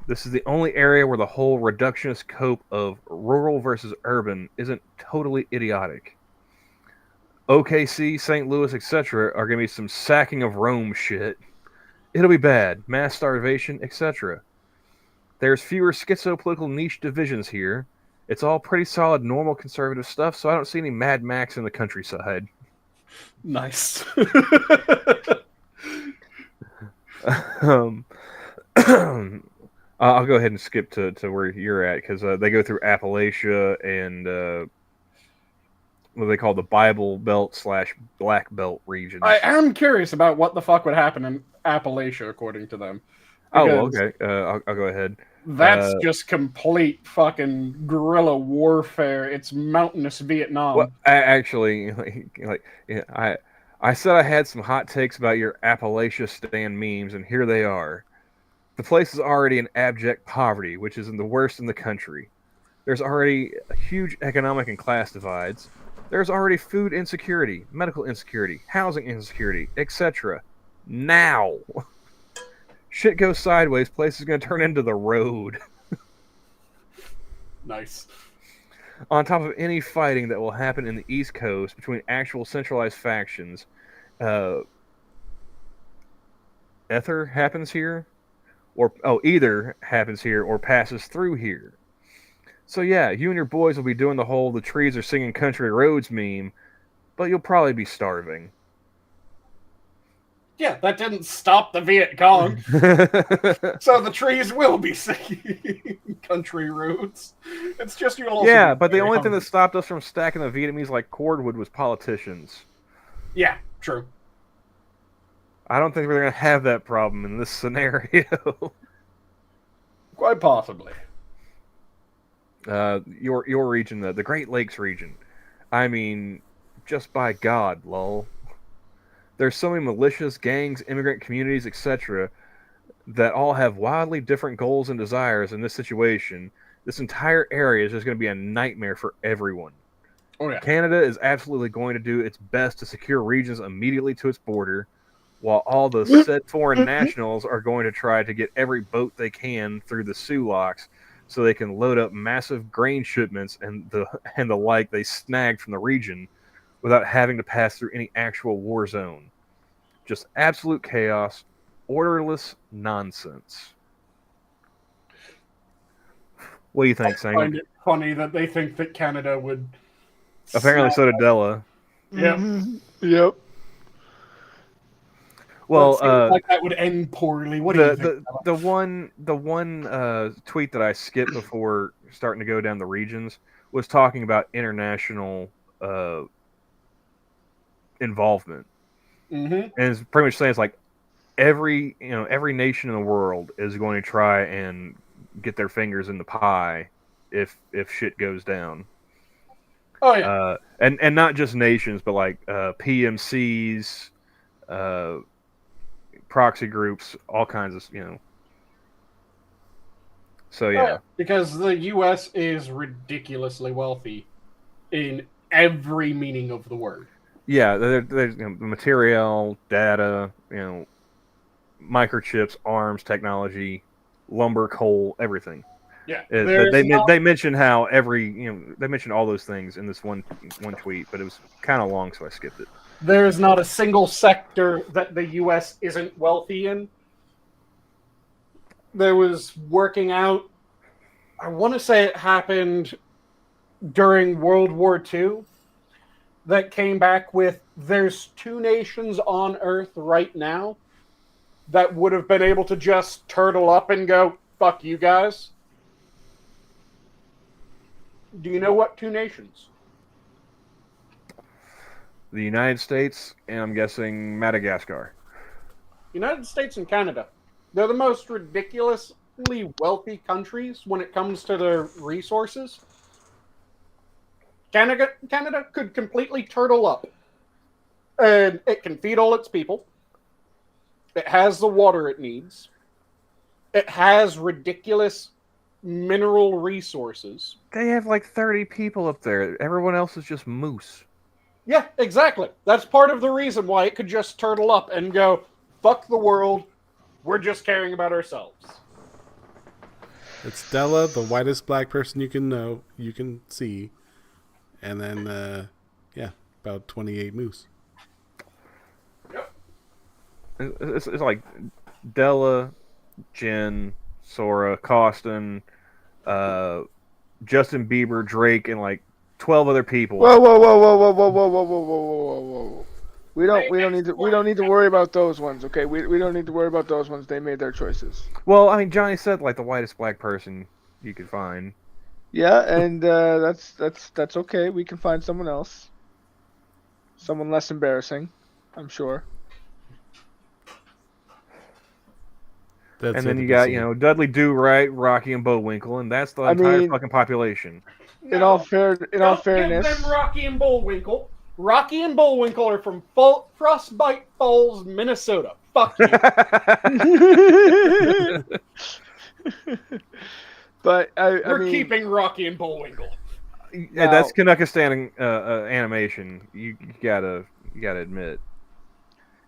this is the only area where the whole reductionist cope of rural versus urban isn't totally idiotic. OKC, St. Louis, etc. are going to be some sacking of Rome shit. It'll be bad. Mass starvation, etc. There's fewer schizo-political niche divisions here. It's all pretty solid, normal conservative stuff, so I don't see any Mad Max in the countryside. Nice. I'll go ahead and skip to where you're at, because they go through Appalachia and what they call the Bible Belt / Black Belt regions. I am curious about what the fuck would happen in Appalachia, according to them. Oh, Because okay. I'll go ahead. that's just complete fucking guerrilla warfare. It's mountainous Vietnam. Well, actually, I said I had some hot takes about your Appalachia stand memes, and here they are. The place is already in abject poverty, which is the worst in the country. There's already huge economic and class divides. There's already food insecurity, medical insecurity, housing insecurity, etc. Now, shit goes sideways, place is going to turn into the road. Nice. On top of any fighting that will happen in the East Coast between actual centralized factions, ether happens here, either happens here or passes through here. So yeah, you and your boys will be doing the whole "the trees are singing country roads" meme, but you'll probably be starving. Yeah, that didn't stop the Viet Cong. So the trees will be singing country roads. It's just you'll also Yeah, be but the very only thing hungry. that stopped us from stacking the Vietnamese like cordwood was politicians. Yeah, true. I don't think we're going to have that problem in this scenario. Quite possibly. Your region, the Great Lakes region. I mean, just by God, lol. There's so many militias, gangs, immigrant communities, etc., that all have wildly different goals and desires in this situation. This entire area is just going to be a nightmare for everyone. Oh yeah. Canada is absolutely going to do its best to secure regions immediately to its border, while all the said foreign nationals are going to try to get every boat they can through the Sioux locks so they can load up massive grain shipments and the like they snagged from the region without having to pass through any actual war zone. Just absolute chaos, orderless nonsense. What do you think, I Sam? find it funny that they think that Canada would. Apparently, so did Della. Yep. Yep. Well, Seems like that would end poorly. What do you think? the one tweet that I skipped before starting to go down the regions was talking about international involvement, Mm-hmm. and it's pretty much saying it's like every nation in the world is going to try and get their fingers in the pie if shit goes down. Oh yeah. And not just nations, but like PMCs, proxy groups, all kinds of So yeah. Oh, yeah. Because the U.S. is ridiculously wealthy in every meaning of the word. Yeah, there's material, data, microchips, arms, technology, lumber, coal, everything. Yeah. They mentioned how they mentioned all those things in this one tweet, but it was kind of long, so I skipped it. There's not a single sector that the U.S. isn't wealthy in. There was working out. I want to say it happened during World War II. That came back with there's 2 nations on Earth right now that would have been able to just turtle up and go, fuck you guys. Do you know what 2 nations? The United States, and I'm guessing Madagascar. United States and Canada. They're the most ridiculously wealthy countries when it comes to their resources. Canada could completely turtle up. And it can feed all its people. It has the water it needs. It has ridiculous mineral resources. They have like 30 people up there. Everyone else is just moose. Yeah, exactly. That's part of the reason why it could just turtle up and go, fuck the world, we're just caring about ourselves. It's Della, the whitest black person you can see. And then, about 28 moose. Yep. It's like Della, Jen, Sora, Costin, Justin Bieber, Drake, and like 12 other people. Whoa! We don't need to worry about those ones, okay? We don't need to worry about those ones. They made their choices. Well, I mean, Johnny said like the whitest black person you could find. Yeah, and that's okay. We can find someone else. Someone less embarrassing, I'm sure. That's And then yet to you be got, seen. Dudley Do Right, Rocky, and Bullwinkle, and that's the entire fucking population. In all Don't fairness, give them Rocky and Bullwinkle. Rocky and Bullwinkle are from Frostbite Falls, Minnesota. Fuck you. but We're mean, keeping Rocky and Bullwinkle. Yeah, that's Canuckistan animation. You gotta admit.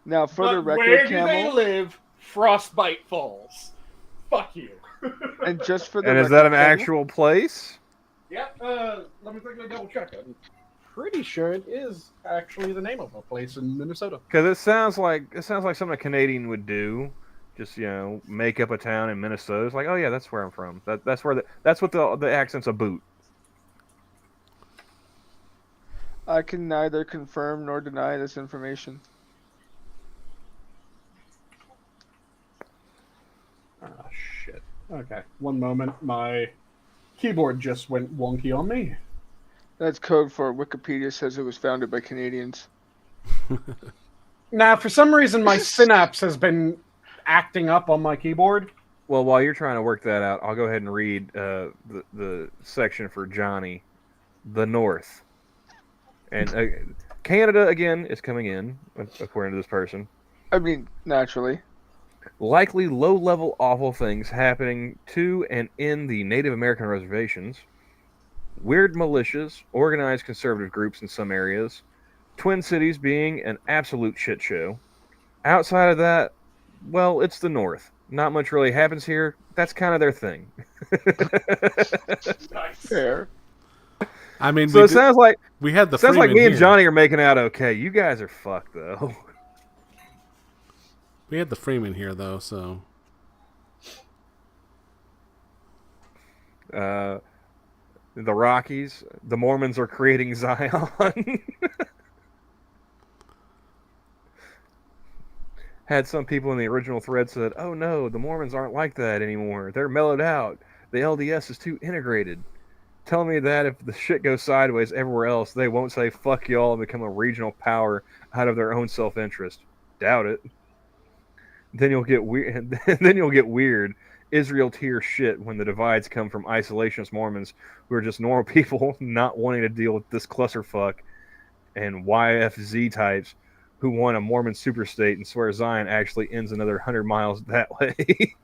Now, for the But record, where do Camel, they live? Frostbite Falls. Fuck you. and just for the And record, is that an Camel, actual place? Yep. Let me quickly double check. I'm pretty sure it is actually the name of a place in Minnesota. Because it sounds like something a Canadian would do. Just make up a town in Minnesota. It's like, oh yeah, that's where I'm from. That's what the accent's a boot. I can neither confirm nor deny this information. Ah, shit. Okay, one moment. My keyboard just went wonky on me. That's code for Wikipedia says it was founded by Canadians. Now, for some reason, my synapse has been acting up on my keyboard. Well, while you're trying to work that out, I'll go ahead and read the section for Johnny, the North. And Canada, again, is coming in, according to this person. I mean, naturally. Likely low-level awful things happening to and in the Native American reservations. Weird militias, organized conservative groups in some areas. Twin Cities being an absolute shit show. Outside of that, well, it's the North. Not much really happens here. That's kind of their thing. Nice. Fair. I mean, So it sounds like we had the sounds like Freeman me and here. Johnny are making out okay. You guys are fucked though. We had the Freeman here though, so The Rockies, the Mormons are creating Zion. Had some people in the original thread said, "Oh no, the Mormons aren't like that anymore. They're mellowed out. The LDS is too integrated." Tell me that if the shit goes sideways everywhere else, they won't say fuck y'all and become a regional power out of their own self-interest. Doubt it. Then you'll get weird. Then you'll get weird Israel tier shit when the divides come from isolationist Mormons who are just normal people not wanting to deal with this clusterfuck, and YFZ types who want a Mormon superstate and swear Zion actually ends another 100 miles that way.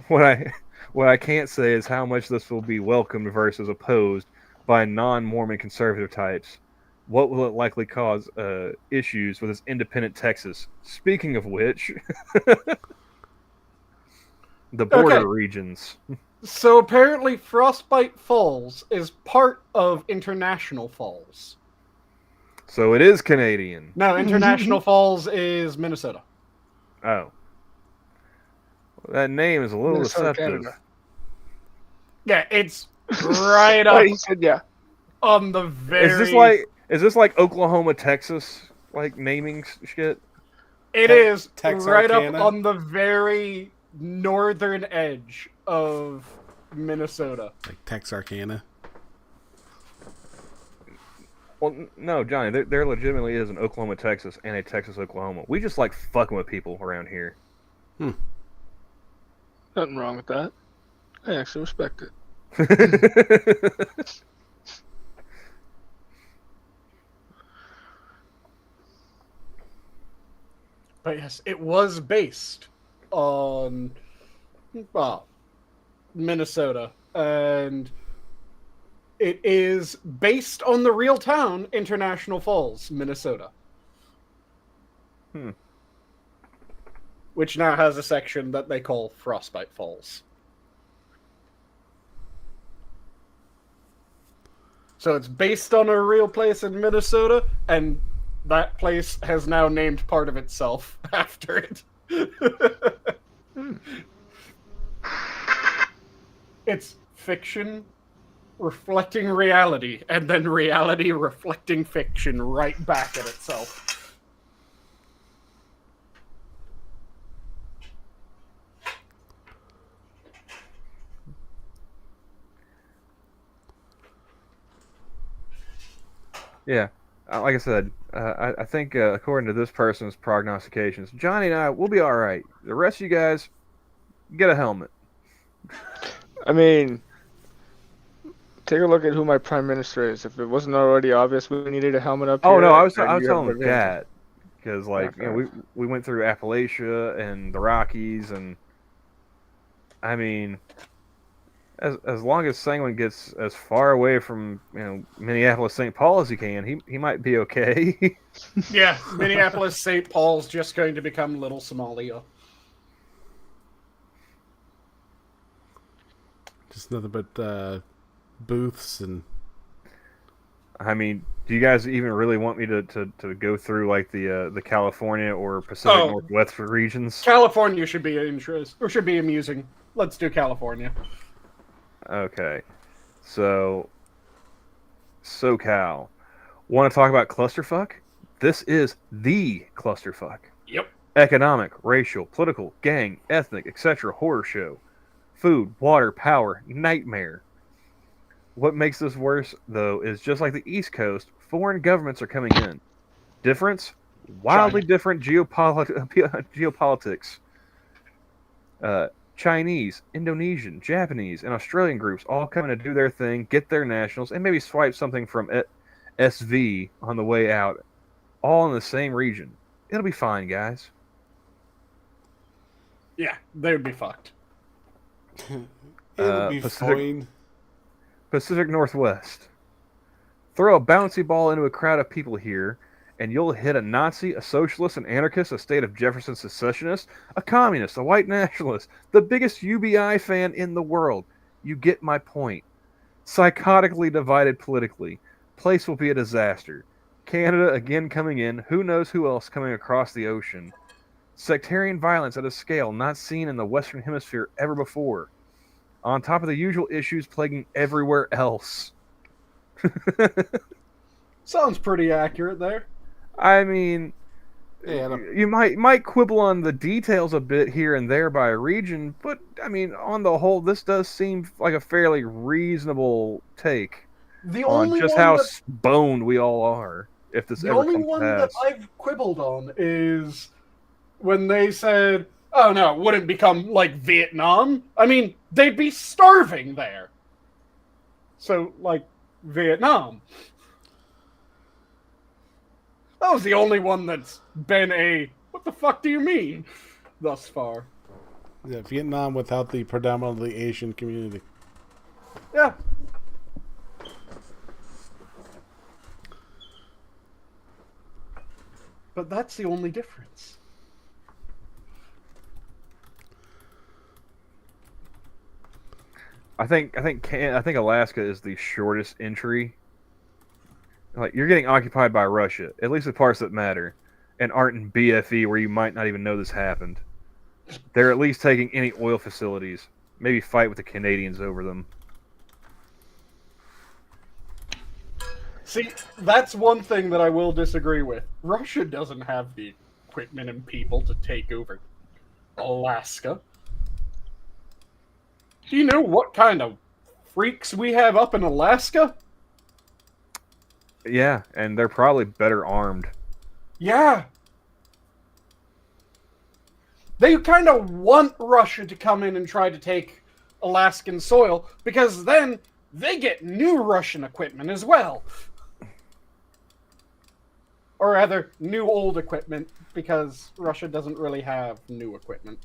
What I can't say is how much this will be welcomed versus opposed by non-Mormon conservative types. What will it likely cause issues with its independent Texas? Speaking of which, the border regions. So apparently Frostbite Falls is part of International Falls. So it is Canadian. No, International Falls is Minnesota. Oh. That name is a little Minnesota, deceptive. Canada. Yeah, it's right up He said, yeah. on the very... Is this like Oklahoma, Texas, like naming shit? It is right up Texarkana? on the very northern edge of Minnesota. like Texarkana. Well, no, Johnny, there legitimately is an Oklahoma, Texas, and a Texas, Oklahoma. We just like fucking with people around here. Nothing wrong with that. I actually respect it. But yes, it was based on, well, Minnesota. And it is based on the real town, International Falls, Minnesota. Which now has a section that they call Frostbite Falls. So it's based on a real place in Minnesota, and that place has now named part of itself after it. It's fiction reflecting reality, and then reality reflecting fiction right back at itself. Yeah, like I said, I think according to this person's prognostications, Johnny and I will be all right. The rest of you guys, get a helmet. I mean, take a look at who my prime minister is. If it wasn't already obvious we needed a helmet up Oh here, no, I was then you have telling an the advantage. cat because like Okay. we went through Appalachia and the Rockies, and I mean, as long as Sanguine gets as far away from Minneapolis, St. Paul as he can, he might be okay. Yeah, Minneapolis, St. Paul's just going to become Little Somalia. Just nothing but booths and. I mean, do you guys even really want me to go through like the California or Pacific Oh. Northwest regions? California should be interest or should be amusing. Let's do California. Okay, so SoCal. Want to talk about clusterfuck? This is the clusterfuck. Yep. Economic, racial, political, gang, ethnic, etc. horror show. Food, water, power, nightmare. What makes this worse, though, is just like the East Coast, foreign governments are coming in. Difference? Wildly different geopolitics. Chinese, Indonesian, Japanese, and Australian groups all coming to do their thing, get their nationals, and maybe swipe something from SV on the way out, all in the same region. It'll be fine, guys. Yeah, they would be fucked. It'll be fine. Pacific Northwest. Throw a bouncy ball into a crowd of people here, and you'll hit a Nazi, a socialist, an anarchist, a state of Jefferson secessionist, a communist, a white nationalist, the biggest UBI fan in the world. You get my point. Psychotically divided politically. Place will be a disaster. Canada again coming in. Who knows who else coming across the ocean. Sectarian violence at a scale not seen in the Western Hemisphere ever before. On top of the usual issues plaguing everywhere else. Sounds pretty accurate there. I mean, Yeah, you might quibble on the details a bit here and there by region, but I mean, on the whole, this does seem like a fairly reasonable take The on only just one how that boned we all are. If this the ever only comes one to that pass. I've quibbled on is when they said, "Oh no, it wouldn't become like Vietnam." I mean, they'd be starving there. So, like Vietnam. That was the only one that's been a "what the fuck do you mean?" thus far. yeah, Vietnam without the predominantly Asian community. Yeah. But that's the only difference. I think Alaska is the shortest entry. Like you're getting occupied by Russia, at least the parts that matter, and aren't in BFE where you might not even know this happened. They're at least taking any oil facilities. Maybe fight with the Canadians over them. See, that's one thing that I will disagree with. Russia doesn't have the equipment and people to take over Alaska. Do you know what kind of freaks we have up in Alaska? Yeah, and they're probably better armed. Yeah. They kind of want Russia to come in and try to take Alaskan soil because then they get new Russian equipment as well. Or rather, new old equipment because Russia doesn't really have new equipment.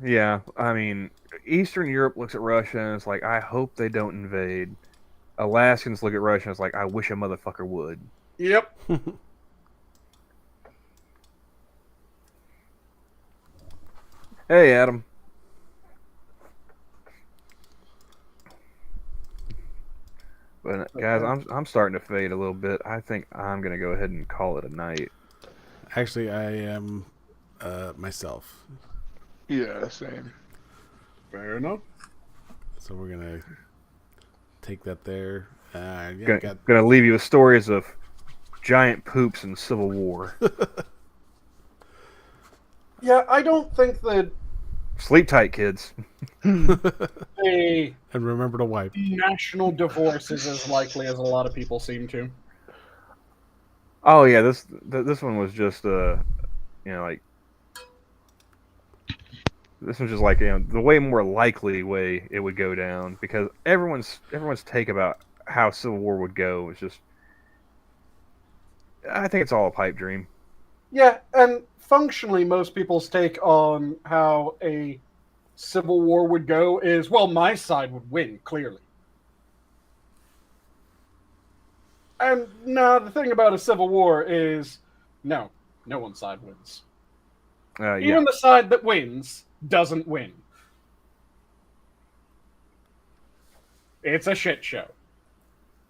Yeah, I mean, Eastern Europe looks at Russia and it's like, I hope they don't invade. Alaskans look at Russia and it's like, I wish a motherfucker would. Yep. Hey, Adam. But guys, I'm starting to fade a little bit. I think I'm gonna go ahead and call it a night. Actually, I am myself. Yeah, same. Fair enough. So we're gonna take that there. Gonna leave you with stories of giant poops and Civil War. Yeah, I don't think that Sleep tight, kids. a and remember to wipe. national divorce is as likely as a lot of people seem to. Oh yeah, this one was just like this was just like the way more likely way it would go down because everyone's take about how Civil War would go was just I think it's all a pipe dream. Yeah, and functionally, most people's take on how a civil war would go is, well, my side would win, clearly. And no, the thing about a civil war is, no one's side wins. Yeah. Even the side that wins doesn't win. It's a shit show.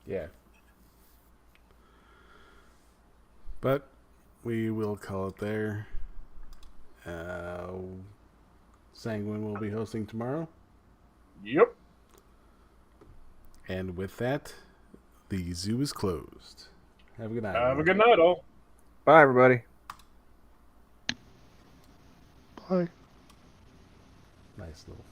Yeah. But we will call it there. Sanguine will be hosting tomorrow. Yep. And with that, the zoo is closed. Have a good night. Have a good night, all. Bye everybody. Bye. Nice little